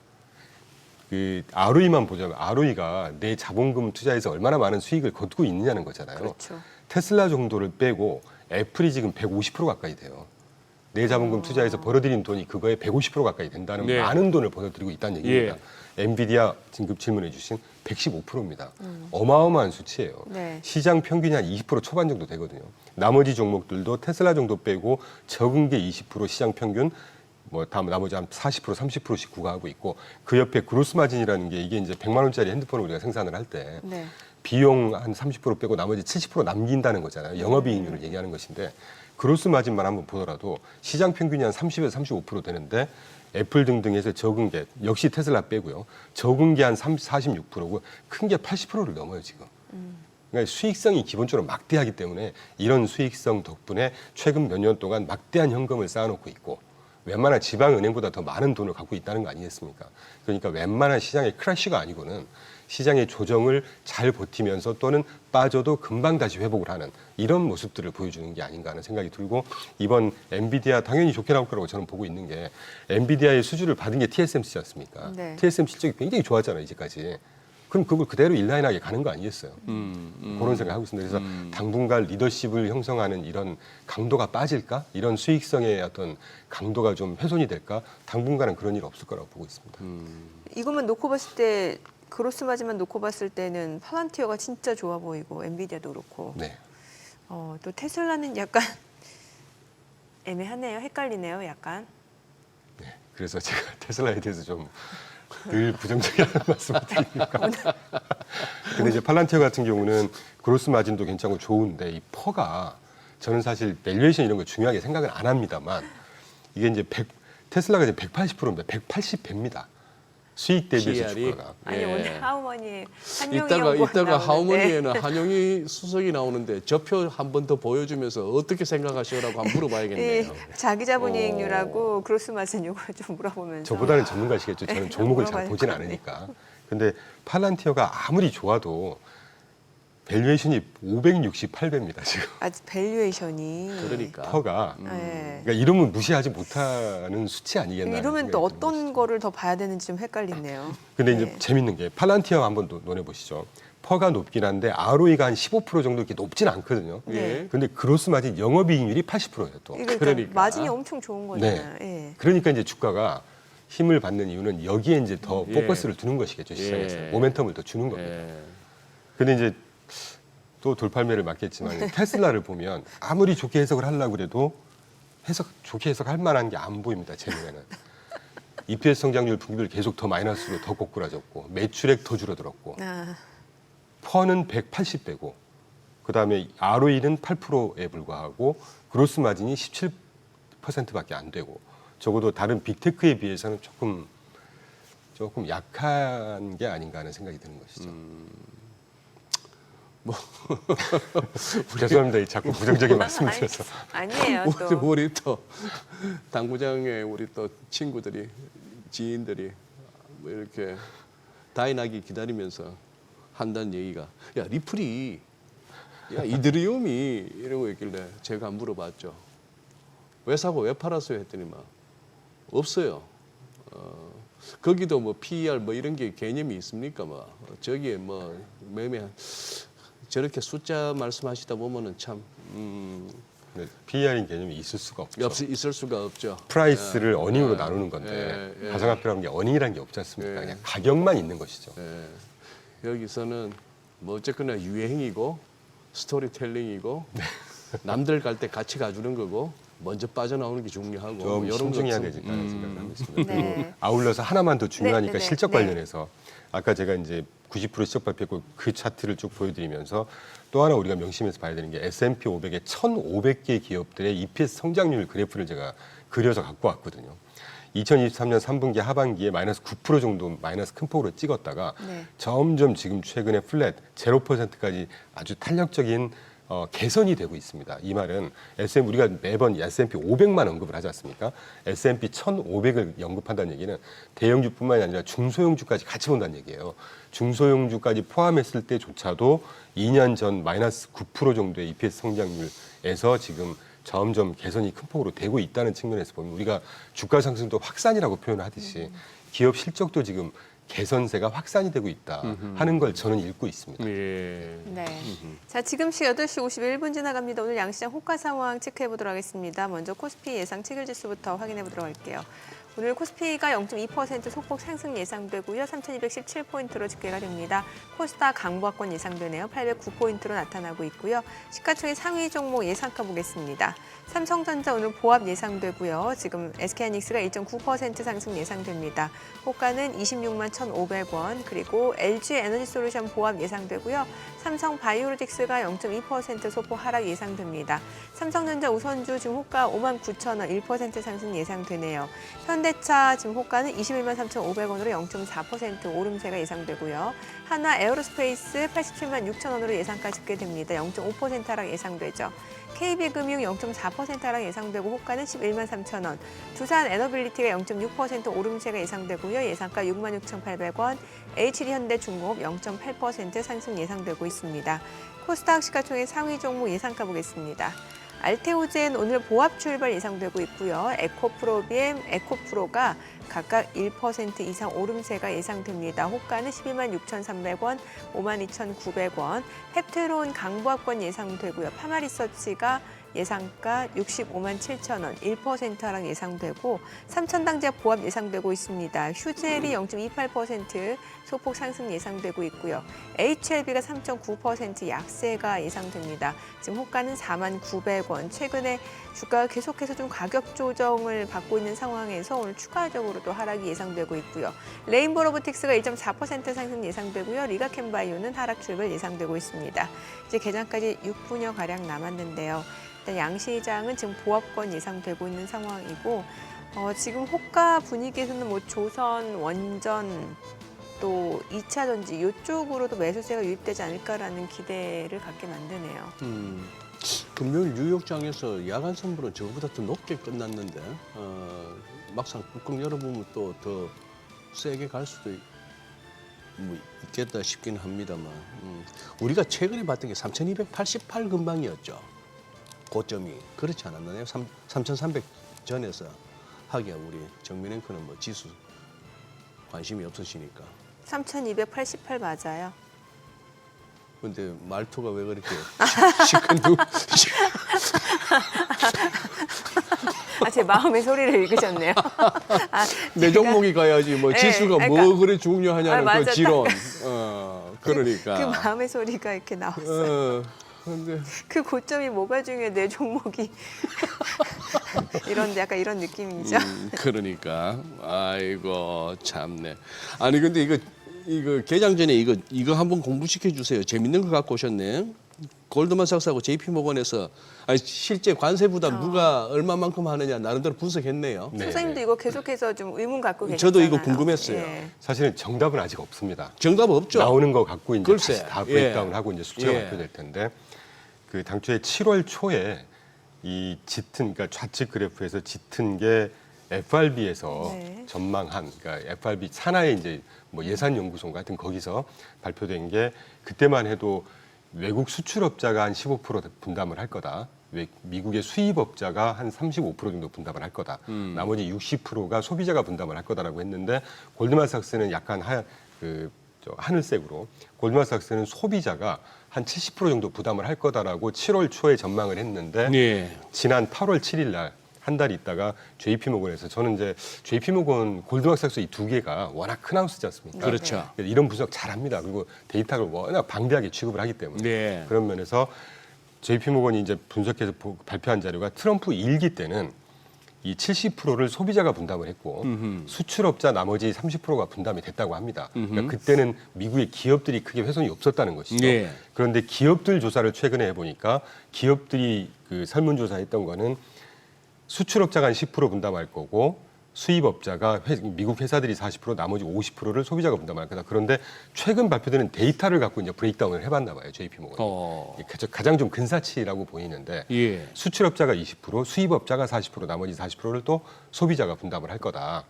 그 ROE만 보자면 ROE가 내 자본금 투자에서 얼마나 많은 수익을 거두고 있느냐는 거잖아요. 그렇죠. 테슬라 정도를 빼고 애플이 지금 150% 가까이 돼요. 내 자본금 투자에서 벌어들인 돈이 그거에 150% 가까이 된다는 네. 많은 돈을 벌어들이고 있다는 얘기입니다. 엔비디아 진급 질문해 주신 115%입니다. 어마어마한 수치예요. 네. 시장 평균이 한 20% 초반 정도 되거든요. 나머지 종목들도 테슬라 정도 빼고 적은 게 20% 시장 평균 뭐 다음 나머지 한 40% 30%씩 구가하고 있고 그 옆에 그로스 마진이라는 게 이게 이제 100만 원짜리 핸드폰을 우리가 생산을 할 때 네. 비용 한 30% 빼고 나머지 70% 남긴다는 거잖아요. 영업이익률을 얘기하는 것인데 그로스 마진만 한번 보더라도 시장 평균이 한 30에서 35% 되는데 애플 등등에서 적은 게 역시 테슬라 빼고요. 적은 게 한 46%고 큰 게 80%를 넘어요 지금. 그러니까 수익성이 기본적으로 막대하기 때문에 이런 수익성 덕분에 최근 몇 년 동안 막대한 현금을 쌓아놓고 있고 웬만한 지방은행보다 더 많은 돈을 갖고 있다는 거 아니겠습니까? 그러니까 웬만한 시장의 크래쉬가 아니고는 시장의 조정을 잘 버티면서 또는 빠져도 금방 다시 회복을 하는 이런 모습들을 보여주는 게 아닌가 하는 생각이 들고 이번 엔비디아 당연히 좋게 나올 거라고 저는 보고 있는 게 엔비디아의 수주를 받은 게 TSMC지 않습니까? 네. TSM 실적이 굉장히 좋았잖아요 이제까지. 그럼 그걸 그대로 인라인하게 가는 거 아니겠어요? 그런 생각을 하고 있습니다. 그래서 당분간 리더십을 형성하는 이런 강도가 빠질까? 이런 수익성의 어떤 강도가 좀 훼손이 될까? 당분간은 그런 일 없을 거라고 보고 있습니다. 이것만 놓고 봤을 때 그로스 마진만 놓고 봤을 때는 팔란티어가 진짜 좋아 보이고 엔비디아도 그렇고 네. 또 테슬라는 약간 애매하네요. 헷갈리네요. 약간. 네. 그래서 제가 테슬라에 대해서 좀 늘 부정적이라는 말씀을 드립니다. 근데 이제 팔란티어 같은 경우는 그로스 마진도 괜찮고 좋은데 이 퍼가 저는 사실 밸류에이션 이런 거 중요하게 생각은 안 합니다만 이게 이제 테슬라가 이제 180%입니다. 180배입니다. 수익 대비해서 PR이. 주가가. 아니 예. 오늘 하우머니 한용이 이따가 나오는데. 하우머니에는 한용희 수석이 나오는데 저표 한 번 더 보여주면서 어떻게 생각하시오라고 한번 물어봐야겠네요. 자기 자본이익률하고 그로스 마진 요걸 좀 물어보면서. 저보다는 전문가시겠죠. 저는 종목을 잘 물어봐야 보진 될 것 않으니까. 근데 팔란티어가 아무리 좋아도 밸류에이션이 568배입니다. 지금. 아직 밸류에이션이. 그러니까 퍼가. 네. 그러니까 이러면 무시하지 못하는 수치 아니겠나. 이러면 또 어떤 거를 더 봐야 되는지 좀 헷갈리네요. 근데 이제 네. 재밌는 게 팔란티어 한번 논해 보시죠. 퍼가 높긴 한데 ROE가 한 15% 정도 이렇게 높진 않거든요. 네. 근데 그로스 마진 영업이익률이 80%예요 또. 이거 그러니까. 마진이 엄청 좋은 거잖아요. 예. 그러니까 이제 주가가 힘을 받는 이유는 여기에 이제 더 예. 포커스를 두는 것이겠죠 시장에서 예. 모멘텀을 더 주는 겁니다. 예. 근데 이제 또 돌팔매를 맞겠지만 테슬라를 보면 아무리 좋게 해석을 하려고 그래도 좋게 해석할 만한 게 안 보입니다. 제 눈에는. EPS 성장률 분기별 계속 더 마이너스로 더 꼬꾸라졌고 매출액 더 줄어들었고 아, 퍼는 180배고 그다음에 ROE는 8%에 불과하고 그로스 마진이 17%밖에 안 되고 적어도 다른 빅테크에 비해서는 조금 약한 게 아닌가 하는 생각이 드는 것이죠. 죄송합니다. 자꾸 부정적인 말씀을 드려서. 아니에요. 또. 우리 또 당구장에 우리 또 친구들이 지인들이 뭐 이렇게 다이나기 기다리면서 한다는 얘기가 야 리플이 야 이더리움이 이러고 있길래 제가 물어봤죠. 왜 사고 왜 팔았어요 했더니 막 없어요. 거기도 뭐 PER 뭐 이런 게 개념이 있습니까? 뭐 저기에 뭐 매매 저렇게 숫자 말씀하시다 보면은 참 PER인 개념이 있을 수가 없죠. 있을 수가 없죠. 프라이스를 예. 어닝으로 예. 나누는 건데 예. 예. 가상화폐라는 게 어닝이라는 게 없지 않습니까? 예. 그냥 가격만 있는 것이죠. 예. 여기서는 뭐 어쨌거나 유행이고 스토리텔링이고 남들 갈 때 같이 가주는 거고 먼저 빠져나오는 게 중요하고 좀 이런 신중해야 것은, 되겠다는 생각을 하고 있습니다. 네. 그리고 아울러서 하나만 더 중요하니까 네, 네, 네. 실적 네. 관련해서 아까 제가 이제 90% 실적 발표했고 그 차트를 쭉 보여드리면서 또 하나 우리가 명심해서 봐야 되는 게 S&P 500의 1,500개 기업들의 EPS 성장률 그래프를 제가 그려서 갖고 왔거든요. 2023년 3분기 하반기에 마이너스 9% 정도 마이너스 큰 폭으로 찍었다가 네. 점점 지금 최근에 플랫 0%까지 아주 탄력적인 개선이 되고 있습니다. 이 말은 우리가 매번 S&P 500만 언급을 하지 않습니까? S&P 1,500을 언급한다는 얘기는 대형주뿐만이 아니라 중소형주까지 같이 본다는 얘기예요. 중소형주까지 포함했을 때조차도 2년 전 마이너스 9% 정도의 EPS 성장률에서 지금 점점 개선이 큰 폭으로 되고 있다는 측면에서 보면 우리가 주가 상승도 확산이라고 표현을 하듯이 기업 실적도 지금 개선세가 확산이 되고 있다 하는 걸 저는 읽고 있습니다. 예. 네. 자, 지금 시 8시 51분 지나갑니다. 오늘 양시장 호가 상황 체크해 보도록 하겠습니다. 먼저 코스피 예상 체결 지수부터 확인해 보도록 할게요. 오늘 코스피가 0.2% 소폭 상승 예상되고요. 3,217포인트로 집계가 됩니다. 코스닥 강보합권 예상되네요. 809포인트로 나타나고 있고요. 시가총액 상위 종목 예상가 보겠습니다. 삼성전자 오늘 보합 예상되고요. 지금 SK하이닉스가 1.9% 상승 예상됩니다. 호가는 26만 1,500원, 그리고 LG 에너지솔루션 보합 예상되고요. 삼성 바이오로직스가 0.2% 소폭 하락 예상됩니다. 삼성전자 우선주 지금 호가 5만 9천원 1% 상승 예상되네요. 현대차 지금 호가는 21만 3,500원으로 0.4% 오름세가 예상되고요. 하나 에어로스페이스 87만 6천원으로 예상가 집계됩니다. 0.5% 하락 예상되죠. KB금융 0.4% 하락 예상되고 호가는 11만 3천원. 두산 에너빌리티가 0.6% 오름세가 예상되고요. 예상가 6만 6,800원. HD현대중공업 0.8% 상승 예상되고 있습니다. 코스닥 시가총액 상위 종목 예상가 보겠습니다. 알테오젠 오늘 보합 출발 예상되고 있고요. 에코프로비엠, 에코프로가 각각 1% 이상 오름세가 예상됩니다. 호가는 12만 6,300원, 5만 2,900원. 펩테론 강보합권 예상되고요. 파마리서치가 예상가 65만 7천 원, 1% 하락 예상되고 삼천당제 보합 예상되고 있습니다. 휴젤이 0.28% 소폭 상승 예상되고 있고요. HLB가 3.9% 약세가 예상됩니다. 지금 호가는 4만 900원. 최근에 주가가 계속해서 좀 가격 조정을 받고 있는 상황에서 오늘 추가적으로 또 하락이 예상되고 있고요. 레인보우 로보틱스가 1.4% 상승 예상되고요. 리가캠바이오는 하락 출발 예상되고 있습니다. 이제 개장까지 6분여 가량 남았는데요. 일단 양시장은 지금 보합권 예상되고 있는 상황이고 지금 호가 분위기에서는 뭐 조선, 원전 또 2차 전지 이쪽으로도 매수세가 유입되지 않을까라는 기대를 갖게 만드네요. 금요일 뉴욕장에서 야간 선물은 저거보다 더 높게 끝났는데 막상 꾹꾹 열어보면 또 더 세게 갈 수도 뭐 있겠다 싶긴 합니다만 우리가 최근에 봤던 게 3,288 근방이었죠. 고점이 그렇지 않았나요? 3,300 전에서 하기야 우리 정민 앵커는 뭐 지수 관심이 없으시니까. 3,288 맞아요. 근데 말투가 왜 그렇게 시큰둥? 제 마음의 소리를 읽으셨네요. 내 종목이 가야지 뭐 네, 지수가 그러니까, 뭐 그래 중요하냐는 맞아, 그 지론. 그러니까. 그 마음의 소리가 이렇게 나왔어요. 근데 그 고점이 뭐가 중요해? 내 종목이 약간 이런 느낌이죠. 그러니까 아이고 참네. 아니 근데 이거 개장 전에 이거 한번 공부시켜 주세요. 재밌는 거 갖고 오셨네. 골드만삭스하고 JP모건에서 실제 관세 부담 누가 얼마만큼 하느냐 나름대로 분석했네요. 네. 선생님도 이거 계속해서 좀 의문 갖고 계셨잖아요. 저도 이거 궁금했어요. 예. 사실은 정답은 아직 없습니다. 정답 없죠? 나오는 거 갖고 이제 글쎄, 다시 다 예. 브레이크다운 하고 이제 수치가 예. 발표될 텐데 그 당초에 7월 초에 이 짙은 그러니까 좌측 그래프에서 짙은 게 FRB에서 네. 전망한 그러니까 FRB 산하의 이제 뭐 예산 연구소 같은 거기서 발표된 게 그때만 해도 외국 수출업자가 한 15% 분담을 할 거다. 미국의 수입업자가 한 35% 정도 분담을 할 거다. 나머지 60%가 소비자가 분담을 할 거다라고 했는데 골드만삭스는 약간 하늘색으로 골드만삭스는 소비자가 한 70% 정도 부담을 할 거다라고 7월 초에 전망을 했는데 예. 지난 8월 7일 날 한 달 있다가 JP모건에서 저는 이제 JP모건 골드만삭스 이 두 개가 워낙 큰 하우스지 않습니까? 그렇죠. 이런 분석 잘합니다. 그리고 데이터를 워낙 방대하게 취급을 하기 때문에 네. 그런 면에서 JP모건이 이제 분석해서 발표한 자료가 트럼프 1기 때는 이 70%를 소비자가 분담을 했고 수출업자 나머지 30%가 분담이 됐다고 합니다. 그러니까 그때는 미국의 기업들이 크게 훼손이 없었다는 것이죠. 네. 그런데 기업들 조사를 최근에 해보니까 기업들이 그 설문조사했던 거는 수출업자가 한 10% 분담할 거고 수입업자가 미국 회사들이 40% 나머지 50%를 소비자가 분담할 거다. 그런데 최근 발표되는 데이터를 갖고 이제 브레이크다운을 해봤나 봐요. JP모건이. 가장 좀 근사치라고 보이는데 예. 수출업자가 20%, 수입업자가 40%, 나머지 40%를 또 소비자가 분담을 할 거다.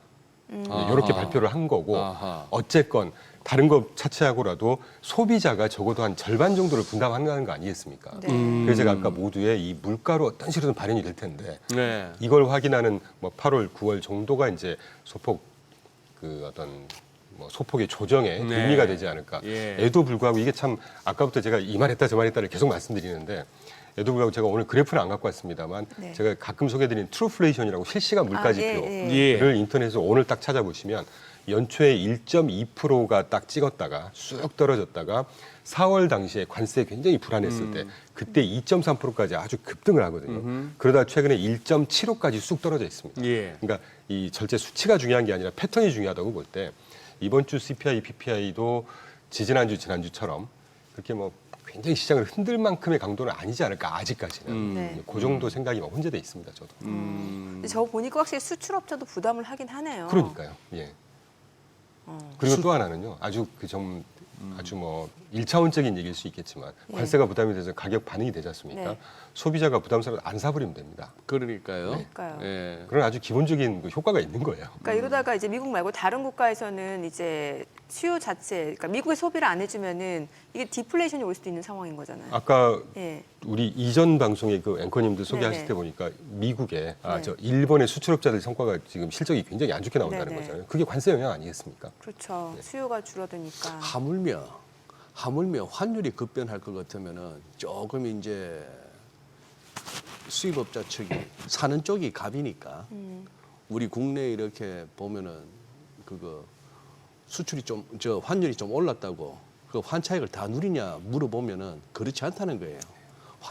이렇게 발표를 한 거고 아하. 어쨌건 다른 거 차치하고라도 소비자가 적어도 한 절반 정도를 분담한다는 거 아니겠습니까? 네. 그래서 제가 아까 모두에 이 물가로 어떤 식으로든 발현이 될 텐데 네. 이걸 확인하는 뭐 8월, 9월 정도가 이제 소폭 그 어떤 뭐 소폭의 조정에 네. 의미가 되지 않을까. 예. 에도 불구하고 이게 참 아까부터 제가 이 말했다 저 말했다를 계속 말씀드리는데 에도 불구하고 제가 오늘 그래프는 안 갖고 왔습니다만 네. 제가 가끔 소개드린 트루플레이션이라고 실시간 물가지표를 예. 인터넷에서 오늘 딱 찾아보시면 연초에 1.2%가 딱 찍었다가 쑥 떨어졌다가 4월 당시에 관세 굉장히 불안했을 때 그때 2.3%까지 아주 급등을 하거든요. 그러다 최근에 1.75까지 쑥 떨어져 있습니다. 예. 그러니까 이 절대 수치가 중요한 게 아니라 패턴이 중요하다고 볼 때 이번 주 CPI, PPI도 지지난주, 지난주처럼 그렇게 뭐 굉장히 시장을 흔들 만큼의 강도는 아니지 않을까 아직까지는 네. 그 정도 생각이 막 혼재돼 있습니다. 저도. 근데 저 보니까 확실히 수출업자도 부담을 하긴 하네요. 그러니까요. 예. 그리고 또 하나는요. 아주 아주 뭐 1차원적인 얘기일 수 있겠지만 관세가 부담이 돼서 가격 반응이 되지 않습니까? 네. 소비자가 부담스러워 안 사버리면 됩니다. 그러니까요. 그러니까요. 예. 그런 아주 기본적인 그 효과가 있는 거예요. 그러니까 이러다가 이제 미국 말고 다른 국가에서는 이제 수요 자체, 그러니까 미국의 소비를 안 해주면은 이게 디플레이션이 올 수도 있는 상황인 거잖아요. 아까 예. 우리 이전 방송에 그 앵커님들 소개하실 네네. 때 보니까 미국의 네. 저 일본의 수출업자들 성과가 지금 실적이 굉장히 안 좋게 나온다는 네네. 거잖아요. 그게 관세 영향 아니겠습니까? 그렇죠. 수요가 줄어드니까. 하물며 환율이 급변할 것 같으면은 조금 이제 수입업자 측이 사는 쪽이 갑이니까 우리 국내에 이렇게 보면은 그거 수출이 좀 환율이 좀 올랐다고 그 환차익을 다 누리냐 물어보면은 그렇지 않다는 거예요.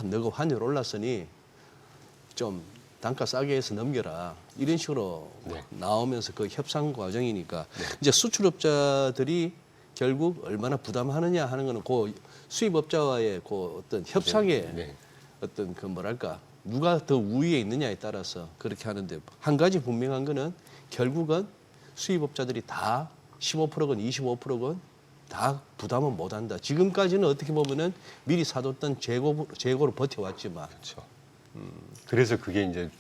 너가 환율 올랐으니 좀 단가 싸게 해서 넘겨라 이런 식으로 네. 나오면서 그 협상 과정이니까 이제 수출업자들이 결국 얼마나 부담하느냐 하는 거는 그 수입업자와의 그 어떤 협상의 네. 어떤 그 뭐랄까 누가 더 우위에 있느냐에 따라서 그렇게 하는데 한 가지 분명한 거는 결국은 수입업자들이 다 15%건 25%건 다 부담은 못한다. 지금까지는 어떻게 보면은 미리 사뒀던 재고로 버텨왔지만 그렇죠. 그래서 그게 이제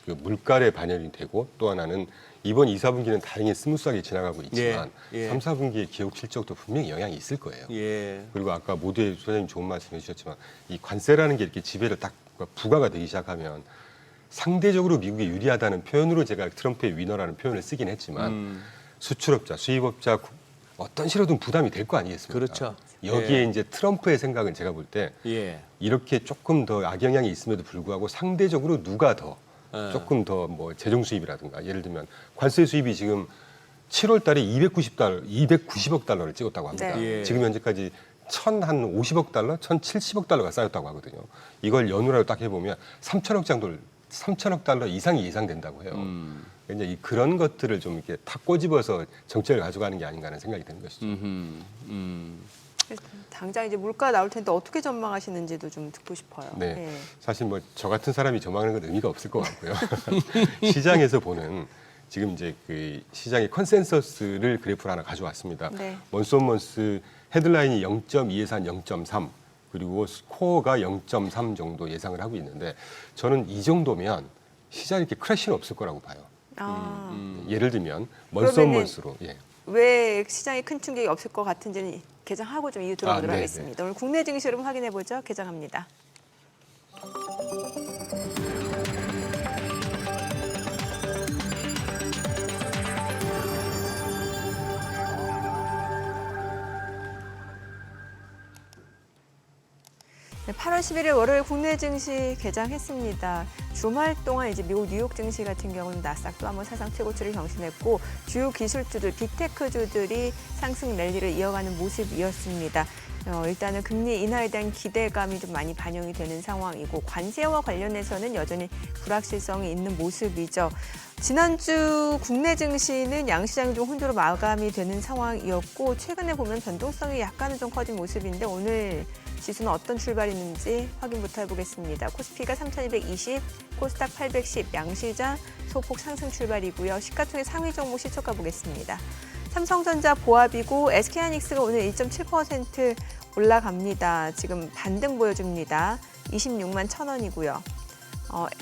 그 물가에 반영이 되고 또 하나는 이번 2, 4분기는 다행히 스무스하게 지나가고 있지만 예. 3, 4분기의 기업 실적도 분명히 영향이 있을 거예요. 예. 그리고 아까 모두의 소장님 좋은 말씀 해주셨지만 이 관세라는 게 이렇게 지배를 딱 부과가 되기 시작하면 상대적으로 미국이 유리하다는 표현으로 제가 트럼프의 위너라는 표현을 쓰긴 했지만 수출업자, 수입업자 어떤 식으로든 부담이 될 거 아니겠습니까? 그렇죠. 여기에 예. 이제 트럼프의 생각은 제가 볼 때 예. 이렇게 조금 더 악영향이 있음에도 불구하고 상대적으로 누가 더 예. 조금 더 뭐 재정 수입이라든가 예를 들면 관세 수입이 지금 7월 달에 290억 달러를 찍었다고 합니다. 네. 예. 지금 현재까지 1,050억 달러, 1,070억 달러가 쌓였다고 하거든요. 이걸 연으로 딱 해보면 3천억 달러 이상이 예상된다고 해요. 이제 그런 것들을 좀 이렇게 탁 꼬집어서 정책을 가져가는 게 아닌가 하는 생각이 드는 것이죠. 당장 이제 물가 나올 텐데 어떻게 전망하시는지도 좀 듣고 싶어요. 네. 예. 사실 뭐 저 같은 사람이 전망하는 건 의미가 없을 것 같고요. 시장에서 보는 지금 이제 그 시장의 컨센서스를 그래프를 하나 가져왔습니다. 네. 먼스 헤드라인이 0.2에서 한 0.3 그리고 코어가 0.3 정도 예상을 하고 있는데 저는 이 정도면 시장에 이렇게 크래시는 없을 거라고 봐요. 예를 들면 먼스로 예. 왜 시장에 큰 충격이 없을 것 같은지는 개장하고 좀 이유 들어보도록 네, 하겠습니다. 오늘 국내 증시 흐름 확인해 보죠. 개장합니다. 네, 8월 11일 월요일 국내 증시 개장했습니다. 주말 동안 이제 미국 뉴욕 증시 같은 경우는 나스닥 또 한번 사상 최고치를 경신했고 주요 기술주들, 빅테크주들이 상승 랠리를 이어가는 모습이었습니다. 일단은 금리 인하에 대한 기대감이 좀 많이 반영이 되는 상황이고 관세와 관련해서는 여전히 불확실성이 있는 모습이죠. 지난주 국내 증시는 양시장이 좀 혼조로 마감이 되는 상황이었고 최근에 보면 변동성이 약간은 좀 커진 모습인데 오늘 지수는 어떤 출발이 있는지 확인부터 해보겠습니다. 코스피가 3,220, 코스닥 810, 양시장 소폭 상승 출발이고요. 시가총액 상위 종목 시초가 보겠습니다. 삼성전자 보합이고 SK하이닉스가 오늘 1.7% 올라갑니다. 지금 반등 보여줍니다. 26만 1,000원이고요.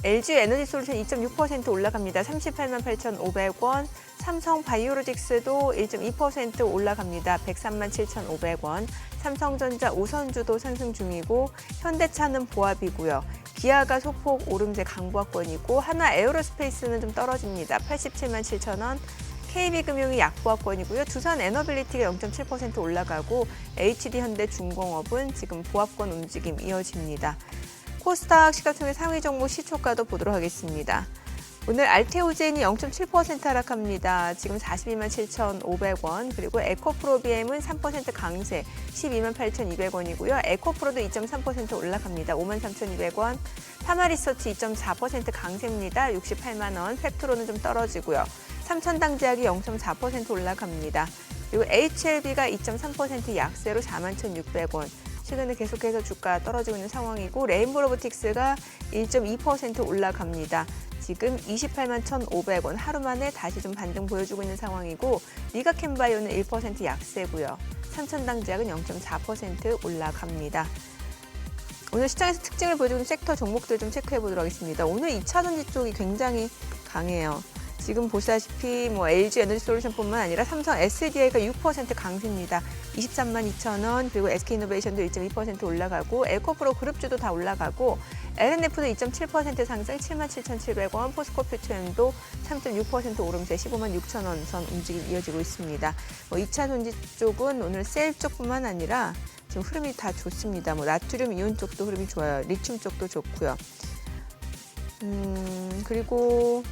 LG 에너지솔루션 2.6% 올라갑니다. 38만 8,500원. 삼성 바이오로직스도 1.2% 올라갑니다. 103만 7,500원. 삼성전자 우선주도 상승 중이고 현대차는 보합이고요. 기아가 소폭 오름세 강보합권이고 하나 에어로스페이스는 좀 떨어집니다. 87만 7,000원. KB금융이 약보합권이고요. 두산 에너빌리티가 0.7% 올라가고 HD현대중공업은 지금 보합권 움직임 이어집니다. 코스닥 시가총액 상위 종목 시초가도 보도록 하겠습니다. 오늘 알테오젠이 0.7% 하락합니다. 지금 42만 7,500원. 그리고 에코프로비엠은 3% 강세 12만 8,200원이고요. 에코프로도 2.3% 올라갑니다. 5만 3,200원. 파마리서치 2.4% 강세입니다. 68만 원. 팩트로는 좀 떨어지고요. 삼천당제약이 0.4% 올라갑니다. 그리고 HLB가 2.3% 약세로 4만 1,600원. 최근에 계속해서 주가 떨어지고 있는 상황이고 레인보로보틱스가 1.2% 올라갑니다. 지금 28만 1,500원 하루 만에 다시 좀 반등 보여주고 있는 상황이고 리가캠바이오는 1% 약세고요. 삼천당제약은 0.4% 올라갑니다. 오늘 시장에서 특징을 보여주는 섹터 종목들 좀 체크해 보도록 하겠습니다. 오늘 2차 전지 쪽이 굉장히 강해요. 지금 보시다시피 LG 에너지솔루션뿐만 아니라 삼성 SDI가 6% 강세입니다. 23만 2천 원, 그리고 SK이노베이션도 1.2% 올라가고 에코프로 그룹주도 다 올라가고 LNF도 2.7% 상승 7만 7,700원, 포스코퓨처엠도 3.6% 오름세 15만 6천 원 선 움직임 이어지고 있습니다. 2차 전지 쪽은 오늘 셀 쪽뿐만 아니라 지금 흐름이 다 좋습니다. 나트륨 이온 쪽도 흐름이 좋아요. 리튬 쪽도 좋고요. 그리고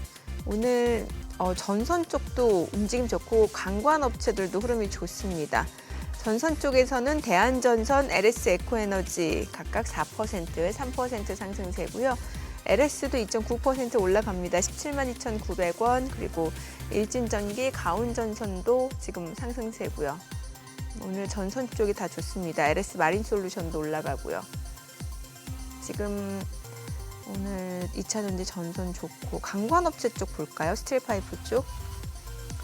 오늘 전선 쪽도 움직임 좋고 관광업체들도 흐름이 좋습니다. 전선 쪽에서는 대한전선, LS 에코에너지 각각 4%, 3% 상승세고요. LS도 2.9% 올라갑니다. 17만 2,900원. 그리고 일진전기, 가온전선도 지금 상승세고요. 오늘 전선 쪽이 다 좋습니다. LS 마린솔루션도 올라가고요. 지금 오늘 2차전지 전선 좋고 관광업체 쪽 볼까요? 스틸파이프 쪽.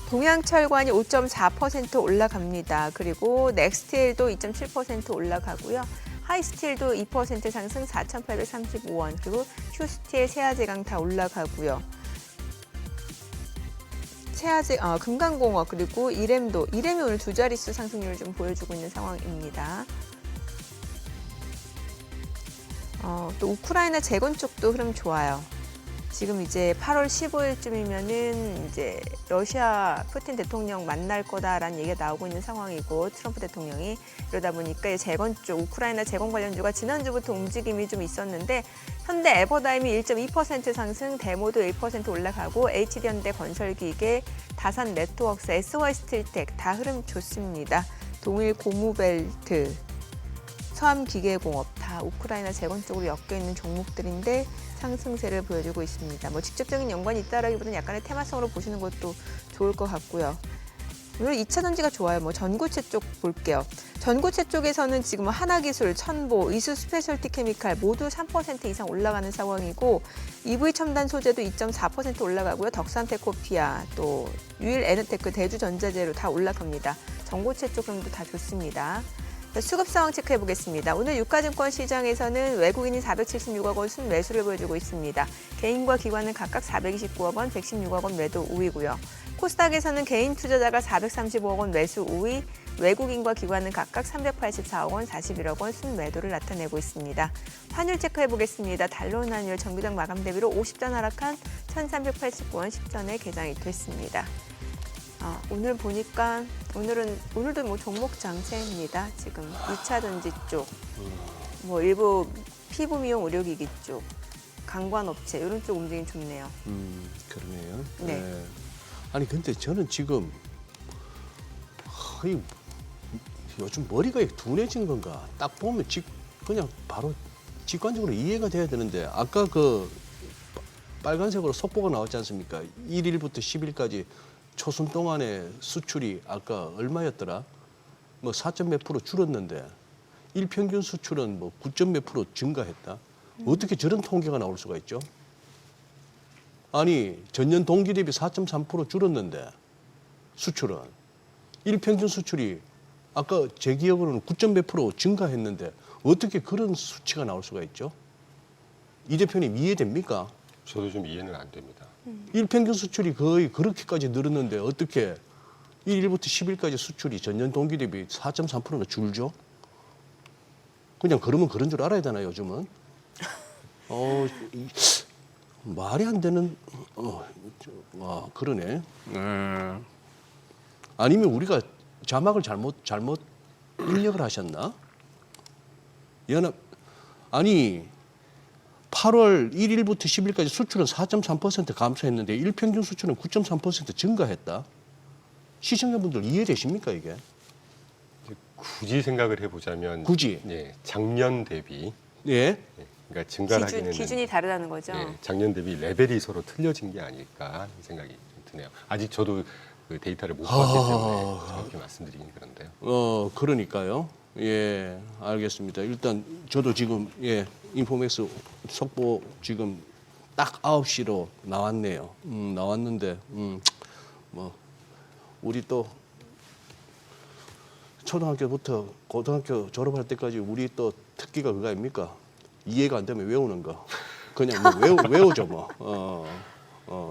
동양철관이 5.4% 올라갑니다. 그리고 넥스틸도 2.7% 올라가고요. 하이스틸도 2% 상승 4,835원. 그리고 휴스틸, 세아제강 다 올라가고요. 금강공업 그리고 이램이 오늘 두 자릿수 상승률을 좀 보여주고 있는 상황입니다. 또 우크라이나 재건 쪽도 흐름 좋아요. 지금 이제 8월 15일쯤이면은 이제 러시아 푸틴 대통령 만날 거다라는 얘기가 나오고 있는 상황이고 트럼프 대통령이 이러다 보니까 이 재건 쪽 우크라이나 재건 관련주가 지난주부터 움직임이 좀 있었는데 현대 에버다임이 1.2% 상승, 데모도 1% 올라가고 HD현대 건설기계, 다산 네트워크스, SY스틸텍 다 흐름 좋습니다. 동일 고무벨트, 서암기계공업 다 우크라이나 재건 쪽으로 엮여 있는 종목들인데 상승세를 보여주고 있습니다. 뭐 직접적인 연관이 있다라기보다는 약간의 테마성으로 보시는 것도 좋을 것 같고요. 오늘 2차 전지가 좋아요. 뭐 전고체 쪽 볼게요. 전고체 쪽에서는 지금 하나기술, 천보, 이수 스페셜티 케미칼 모두 3% 이상 올라가는 상황이고 EV 첨단 소재도 2.4% 올라가고요. 덕산테코피아, 또 유일 에너테크, 대주전자재로 다 올라갑니다. 전고체 쪽도 다 좋습니다. 수급 상황 체크해 보겠습니다. 오늘 유가증권 시장에서는 외국인이 476억 원 순매수를 보여주고 있습니다. 개인과 기관은 각각 429억 원, 116억 원 매도 우위고요. 코스닥에서는 개인 투자자가 435억 원 매수 우위, 외국인과 기관은 각각 384억 원, 41억 원 순매도를 나타내고 있습니다. 환율 체크해 보겠습니다. 달러 환율 정기적 마감 대비로 50전 하락한 1,389원 10전에 개장이 됐습니다. 오늘 보니까 오늘도 뭐 종목 장세입니다. 지금 2차 전지 쪽, 뭐 일부 피부 미용 의료기기 쪽, 관광업체 이런 쪽 움직임 좋네요. 그러네요. 네. 아니 근데 저는 지금 요즘 머리가 둔해진 건가? 딱 보면 그냥 바로 직관적으로 이해가 돼야 되는데 아까 그 빨간색으로 속보가 나왔지 않습니까? 1일부터 10일까지 초순 동안의 수출이 아까 얼마였더라? 뭐 4몇 % 줄었는데 일평균 수출은 뭐 9몇 % 증가했다. 어떻게 저런 통계가 나올 수가 있죠? 아니 전년 동기 대비 4.3% 줄었는데 수출은 일평균 수출이 아까 제 기억으로는 9몇 % 증가했는데 어떻게 그런 수치가 나올 수가 있죠? 이 대표님 이해됩니까? 저도 좀 이해는 안 됩니다. 일평균 수출이 거의 그렇게까지 늘었는데 어떻게 1일부터 10일까지 수출이 전년 동기 대비 4.3%나 줄죠? 그냥 그러면 그런 줄 알아야 되나 요즘은? 말이 안 되는 그러네. 아니면 우리가 자막을 잘못 입력을 하셨나? 아니 8월 1일부터 10일까지 수출은 4.3% 감소했는데 일평균 수출은 9.3% 증가했다. 시청자분들 이해되십니까 이게? 굳이 생각을 해보자면 굳이? 예, 작년 대비 예. 그러니까 증가를 하기는 기준이 다르다는 거죠. 예, 작년 대비 레벨이 서로 틀려진 게 아닐까 하는 생각이 좀 드네요. 아직 저도 그 데이터를 못 봤기 때문에 정확히 말씀드리긴 그런데요. 그러니까요. 예, 알겠습니다. 일단 저도 지금 인포맥스 속보 지금 딱 9시로 나왔네요. 나왔는데 뭐 우리 또 초등학교부터 고등학교 졸업할 때까지 우리 또 특기가 그거 아닙니까? 이해가 안 되면 외우는 거. 그냥 뭐 외우죠 뭐.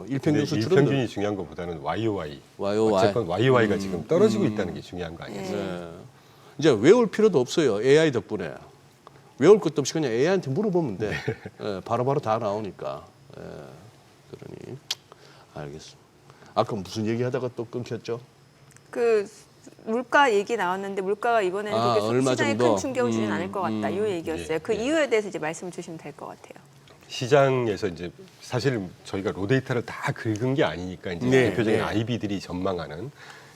일평균 수출은 일평균이 중요한 것보다는 YOY. YOY. 어쨌건 YOY가 지금 떨어지고 있다는 게 중요한 거 아니겠어요? 네. 이제 외울 필요도 없어요. AI 덕분에. 외울 것도 없이 그냥 AI한테 물어보면 돼. 예, 바로바로 다 나오니까. 예, 그러니 알겠습니다. 아까 무슨 얘기하다가 또 끊겼죠? 그 물가 얘기 나왔는데 물가가 이번에는 그렇게 얼마 시장에 정도? 큰 충격을 주진 않을 것 같다. 이 얘기였어요. 예, 그 예. 이유에 대해서 이제 말씀을 주시면 될 것 같아요. 시장에서 이제 사실 저희가 로데이터를 다 긁은 게 아니니까 이제 네, 대표적인 네. IB들이 전망하는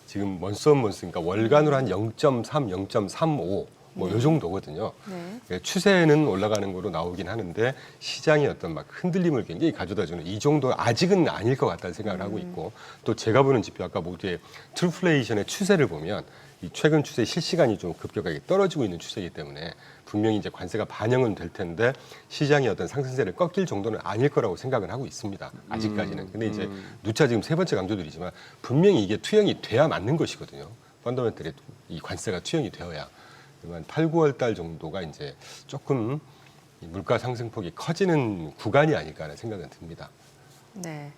지금 먼스 그러니까 월간으로 한 0.3, 0.35 뭐 요 정도거든요. 네. 예, 추세는 올라가는 거로 나오긴 하는데 시장의 어떤 막 흔들림을 굉장히 가져다주는 이 정도 아직은 아닐 것 같다는 생각을 하고 있고 또 제가 보는 지표 아까 모두의 트루플레이션의 추세를 보면 이 최근 추세 실시간이 좀 급격하게 떨어지고 있는 추세이기 때문에 분명히 이제 관세가 반영은 될 텐데 시장의 어떤 상승세를 꺾일 정도는 아닐 거라고 생각을 하고 있습니다. 아직까지는. 근데 이제 누차 지금 세 번째 강조드리지만 분명히 이게 투영이 돼야 맞는 것이거든요. 펀더멘털에 이 관세가 투영이 되어야. 그러면 8, 9월 달 정도가 이제 조금 이 물가 상승폭이 커지는 구간이 아닐까 하는 생각은 듭니다. 네.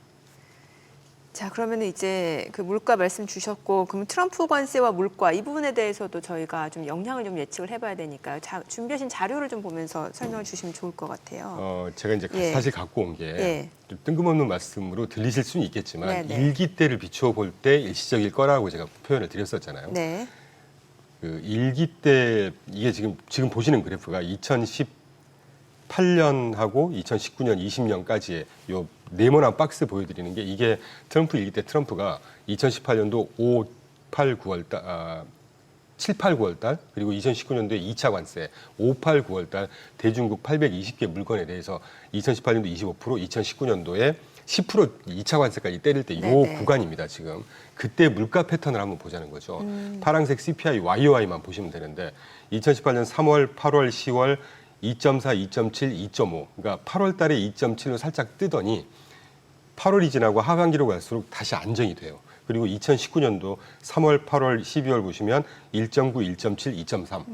자, 그러면 이제 그 물가 말씀 주셨고, 그럼 트럼프 관세와 물가 이 부분에 대해서도 저희가 좀 영향을 좀 예측을 해봐야 되니까요. 준비하신 자료를 좀 보면서 설명을 주시면 좋을 것 같아요. 제가 이제 예. 사실 갖고 온 게 예. 좀 뜬금없는 말씀으로 들리실 수는 있겠지만 네네. 일기 때를 비추어 볼 때 일시적일 거라고 제가 표현을 드렸었잖아요. 네. 그 일기 때 이게 지금 보시는 그래프가 2018년하고 2019년, 20년까지의 요 네모난 박스 보여드리는 게 이게 트럼프 일기 때 트럼프가 2018년도 5, 8, 9월 달, 7, 8, 9월 달 그리고 2019년도에 2차 관세 5, 8, 9월 달 대중국 820개 물건에 대해서 2018년도 25%, 2019년도에 10% 2차 관세까지 때릴 때 이 네네. 구간입니다. 지금 그때 물가 패턴을 한번 보자는 거죠. 파란색 CPI, YOI만 보시면 되는데 2018년 3월, 8월, 10월 2.4, 2.7, 2.5 그러니까 8월 달에 2.7로 살짝 뜨더니 8월이 지나고 하반기로 갈수록 다시 안정이 돼요. 그리고 2019년도 3월, 8월, 12월 보시면 1.9, 1.7, 2.3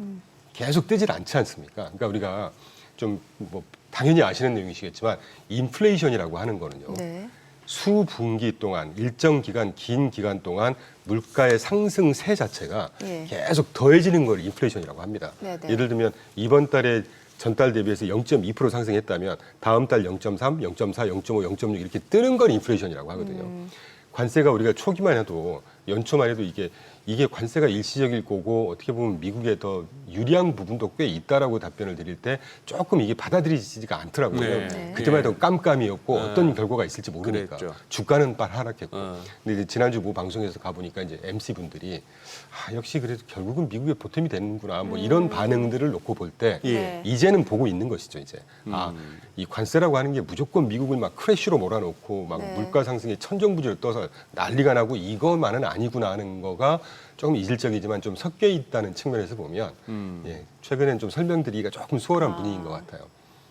계속 뜨질 않지 않습니까? 그러니까 우리가 좀 뭐 당연히 아시는 내용이시겠지만 인플레이션이라고 하는 거는요. 네. 수분기 동안 일정 기간 긴 기간 동안 물가의 상승세 자체가 예. 계속 더해지는 걸 인플레이션이라고 합니다. 네네. 예를 들면 이번 달에 전달 대비해서 0.2% 상승했다면 다음 달 0.3, 0.4, 0.5, 0.6 이렇게 뜨는 걸 인플레이션이라고 하거든요. 관세가 우리가 초기만 해도 연초만 해도 이게 관세가 일시적일 거고 어떻게 보면 미국에 더 유리한 부분도 꽤 있다라고 답변을 드릴 때 조금 이게 받아들이지가 않더라고요. 네. 그때만 해도 깜깜이었고 네. 어떤 결과가 있을지 모르니까 그랬죠. 주가는 빨 하락했고. 어. 근데 이제 지난주 모 방송에서 가보니까 이제 MC 분들이 역시 그래도 결국은 미국의 보탬이 되는구나 뭐 이런 반응들을 놓고 볼 때 예. 이제는 보고 있는 것이죠. 이제 이 관세라고 하는 게 무조건 미국을 막 크래쉬로 몰아놓고 막 네. 물가 상승에 천정부지를 떠서 난리가 나고 이것만은 아니구나 하는 거가 조금 이질적이지만 좀 섞여 있다는 측면에서 보면 예, 최근엔 좀 설명드리기가 조금 수월한 분위기인 것 같아요.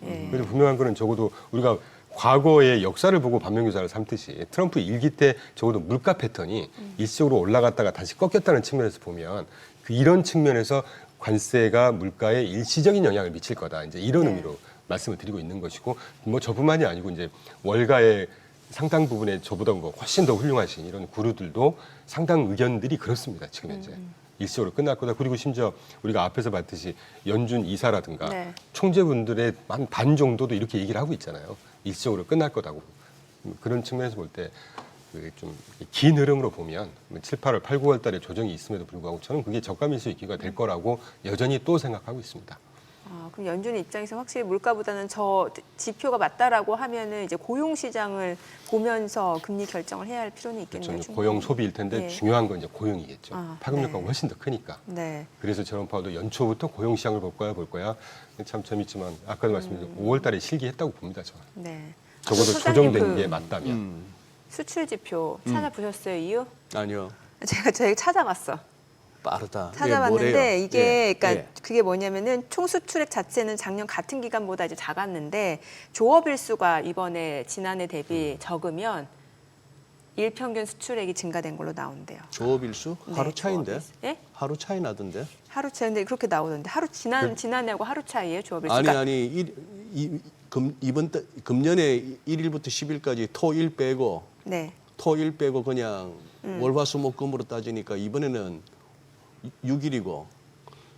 예. 그래도 분명한 거는 적어도 우리가 과거의 역사를 보고 반면교사를 삼듯이 트럼프 일기 때 적어도 물가 패턴이 일시적으로 올라갔다가 다시 꺾였다는 측면에서 보면 이런 측면에서 관세가 물가에 일시적인 영향을 미칠 거다. 이제 이런 네. 의미로 말씀을 드리고 있는 것이고 뭐 저뿐만이 아니고 이제 월가의 상당 부분에 저보다 뭐 훨씬 더 훌륭하신 이런 구루들도 상당 의견들이 그렇습니다. 지금 현재. 일시적으로 끝날 거다. 그리고 심지어 우리가 앞에서 봤듯이 연준 이사라든가 네. 총재분들의 한 반 정도도 이렇게 얘기를 하고 있잖아요. 일시적으로 끝날 거다고. 그런 측면에서 볼 때 좀 긴 흐름으로 보면 7, 8월, 8, 9월 달에 조정이 있음에도 불구하고 저는 그게 저가 밀수 있기가 될 거라고 여전히 또 생각하고 있습니다. 그럼 연준 입장에서 확실히 물가보다는 저 지표가 맞다라고 하면은 이제 고용 시장을 보면서 금리 결정을 해야 할 필요는 있겠네요. 저는 충분히. 고용 소비일 텐데 예. 중요한 건 이제 고용이겠죠. 파급력가 네. 훨씬 더 크니까. 네. 그래서 제롬 파워도 연초부터 고용 시장을 볼 거야. 참 재밌지만 아까도 말씀드린 5월 달에 실기했다고 봅니다. 저는. 네. 적어도 소장님, 조정된 게 맞다면. 수출 지표 찾아보셨어요, 이유? 아니요. 제가 찾아봤어. 빠르다. 찾아봤는데 뭐래요? 이게 예, 그러니까 예. 그게 뭐냐면은 총 수출액 자체는 작년 같은 기간보다 이제 작았는데 조업 일수가 이번에 지난해 대비 적으면 일평균 수출액이 증가된 걸로 나온대요. 조업일수? 하루 네, 차인데? 조업 일수. 예? 하루 차이 나던데? 하루 차인데 그렇게 나오던데 지난해하고 하루 차이예요, 조업 일수. 아니 금년에 1일부터 10일까지 토1 빼고 네. 토1 빼고 그냥 월화수목금으로 따지니까 이번에는 6일이고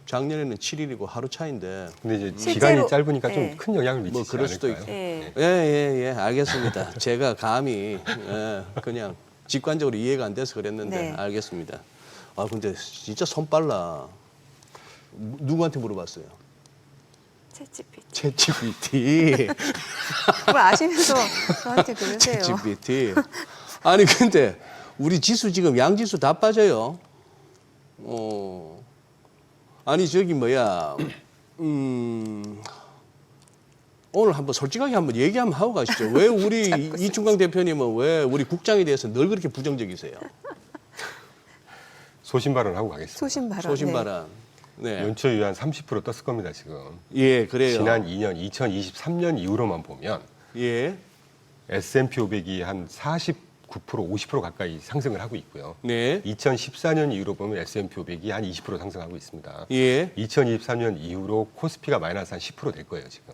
작년에는 7일이고 하루 차인데 근데 이제 실제로- 기간이 짧으니까 예. 좀 큰 영향을 미치지 뭐 그럴 수도 않을까요? 있고. 예. 예, 알겠습니다. 제가 감히 그냥 직관적으로 이해가 안 돼서 그랬는데 네. 알겠습니다. 근데 진짜 손 빨라. 누구한테 물어봤어요? 챗GPT. 그걸 아시면서 저한테 그러세요. 챗GPT. 아니 근데 우리 지수 지금 양지수 다 빠져요. 아니 저기 뭐야. 오늘 한번 솔직하게 한번 얘기 한번 하고 가시죠. 왜 우리 이충강 대표님은 왜 우리 국장에 대해서 늘 그렇게 부정적이세요? 소신 발언하고 가겠습니다. 소신 발언. 소신 네. 발언. 네. 연초에 한 30% 떴을 겁니다 지금. 예, 그래요. 지난 2년 2023년 이후로만 보면 예. S&P 500이 한 49%, 50% 가까이 상승을 하고 있고요. 네. 2014년 이후로 보면 S&P 500이 한 20% 상승하고 있습니다. 예. 2023년 이후로 코스피가 마이너스 한 10% 될 거예요 지금.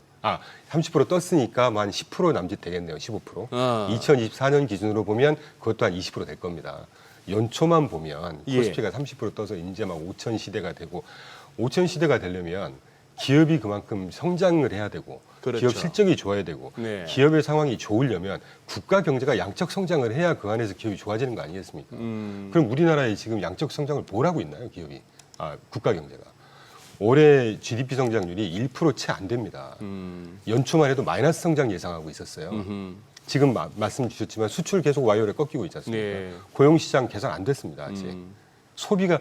30% 떴으니까 한 10% 남짓 되겠네요. 15%. 2024년 기준으로 보면 그것도 한 20% 될 겁니다. 연초만 보면 예. 코스피가 30% 떠서 이제 막 5천 시대가 되고 5천 시대가 되려면 기업이 그만큼 성장을 해야 되고 그렇죠. 기업 실적이 좋아야 되고 네. 기업의 상황이 좋으려면 국가 경제가 양적 성장을 해야 그 안에서 기업이 좋아지는 거 아니겠습니까? 그럼 우리나라에 지금 양적 성장을 뭘 하고 있나요, 기업이? 국가 경제가. 올해 GDP 성장률이 1% 채 안 됩니다. 연초만 해도 마이너스 성장 예상하고 있었어요. 지금 말씀 주셨지만 수출 계속 와이어에 꺾이고 있지 않습니까? 네. 고용시장 개선 안 됐습니다, 아직. 소비가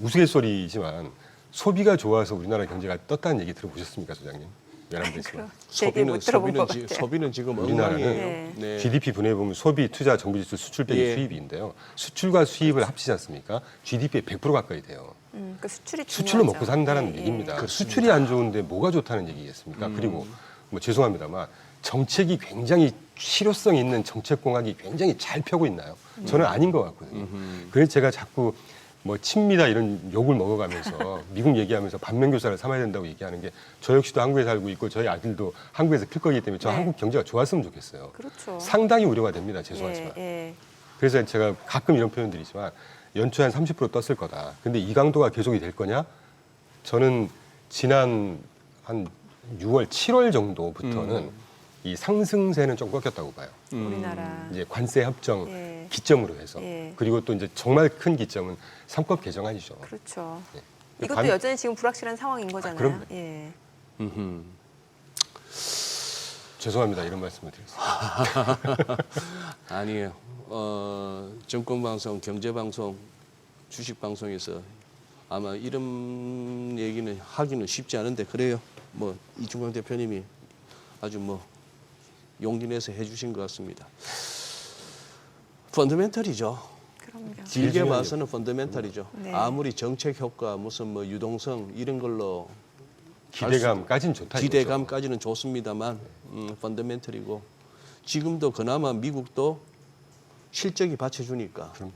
우스갯소리지만 소비가 좋아서 우리나라 경제가 떴다는 얘기 들어보셨습니까, 소장님? 미안합니다. 되게 못 들어본 것 같아요. 소비는 지금 우리나라는 엉망이에요. 네. GDP 분해해 보면 소비, 투자, 정부지출, 수출 빼기 예. 수입인데요. 수출과 수입을 합치지 않습니까? GDP의 100% 가까이 돼요. 그 수출이 수출로 중요하죠. 먹고 산다는 예, 얘기입니다. 예. 수출이 안 좋은데 뭐가 좋다는 얘기겠습니까? 그리고 뭐 죄송합니다만 정책이 굉장히 실효성 있는 정책 공약이 굉장히 잘 펴고 있나요? 저는 아닌 것 같거든요. 그래서 제가 자꾸 뭐 친미다 이런 욕을 먹어가면서 미국 얘기하면서 반면교사를 삼아야 된다고 얘기하는 게 저 역시도 한국에 살고 있고 저희 아들도 한국에서 클 거기 때문에 저 네. 한국 경제가 좋았으면 좋겠어요. 그렇죠. 상당히 우려가 됩니다. 죄송하지만. 예. 그래서 제가 가끔 이런 표현 드리지만 연초에 한 30% 떴을 거다. 근데 이 강도가 계속이 될 거냐? 저는 지난 한 6월, 7월 정도부터는 이 상승세는 좀 꺾였다고 봐요. 우리나라. 이제 관세 협정 예. 기점으로 해서. 예. 그리고 또 이제 정말 큰 기점은 상법 개정안이죠. 그렇죠. 네. 이것도 반- 여전히 지금 불확실한 상황인 거잖아요. 그럼요. 예. 죄송합니다. 이런 말씀을 드렸습니다. 아니에요. 정권방송, 경제방송, 주식방송에서 아마 이런 얘기는 하기는 쉽지 않은데 그래요. 뭐 이충강 대표님이 아주 뭐 용기 내서 해주신 것 같습니다. 펀더멘털이죠. 그럼요. 길게 중요해요. 봐서는 펀더멘털이죠. 네. 아무리 정책 효과, 무슨 뭐 유동성 이런 걸로 기대감까지는 좋다. 이거죠. 기대감까지는 좋습니다만 펀더멘털이고 지금도 그나마 미국도 실적이 받쳐주니까 그럼요.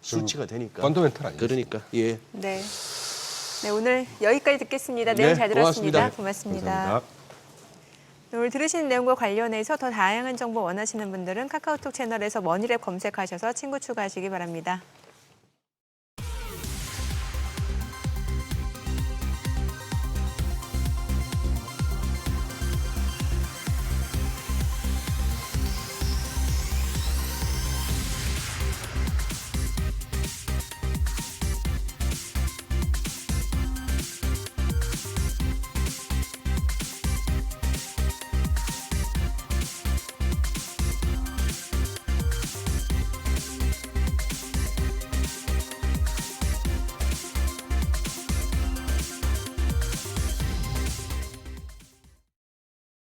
수치가 되니까 펀더멘털 아니에요. 그러니까 예. 네. 네, 오늘 여기까지 듣겠습니다. 내용 네, 잘 들었습니다. 고맙습니다. 감사합니다. 오늘 들으신 내용과 관련해서 더 다양한 정보 원하시는 분들은 카카오톡 채널에서 머니랩 검색하셔서 친구 추가하시기 바랍니다.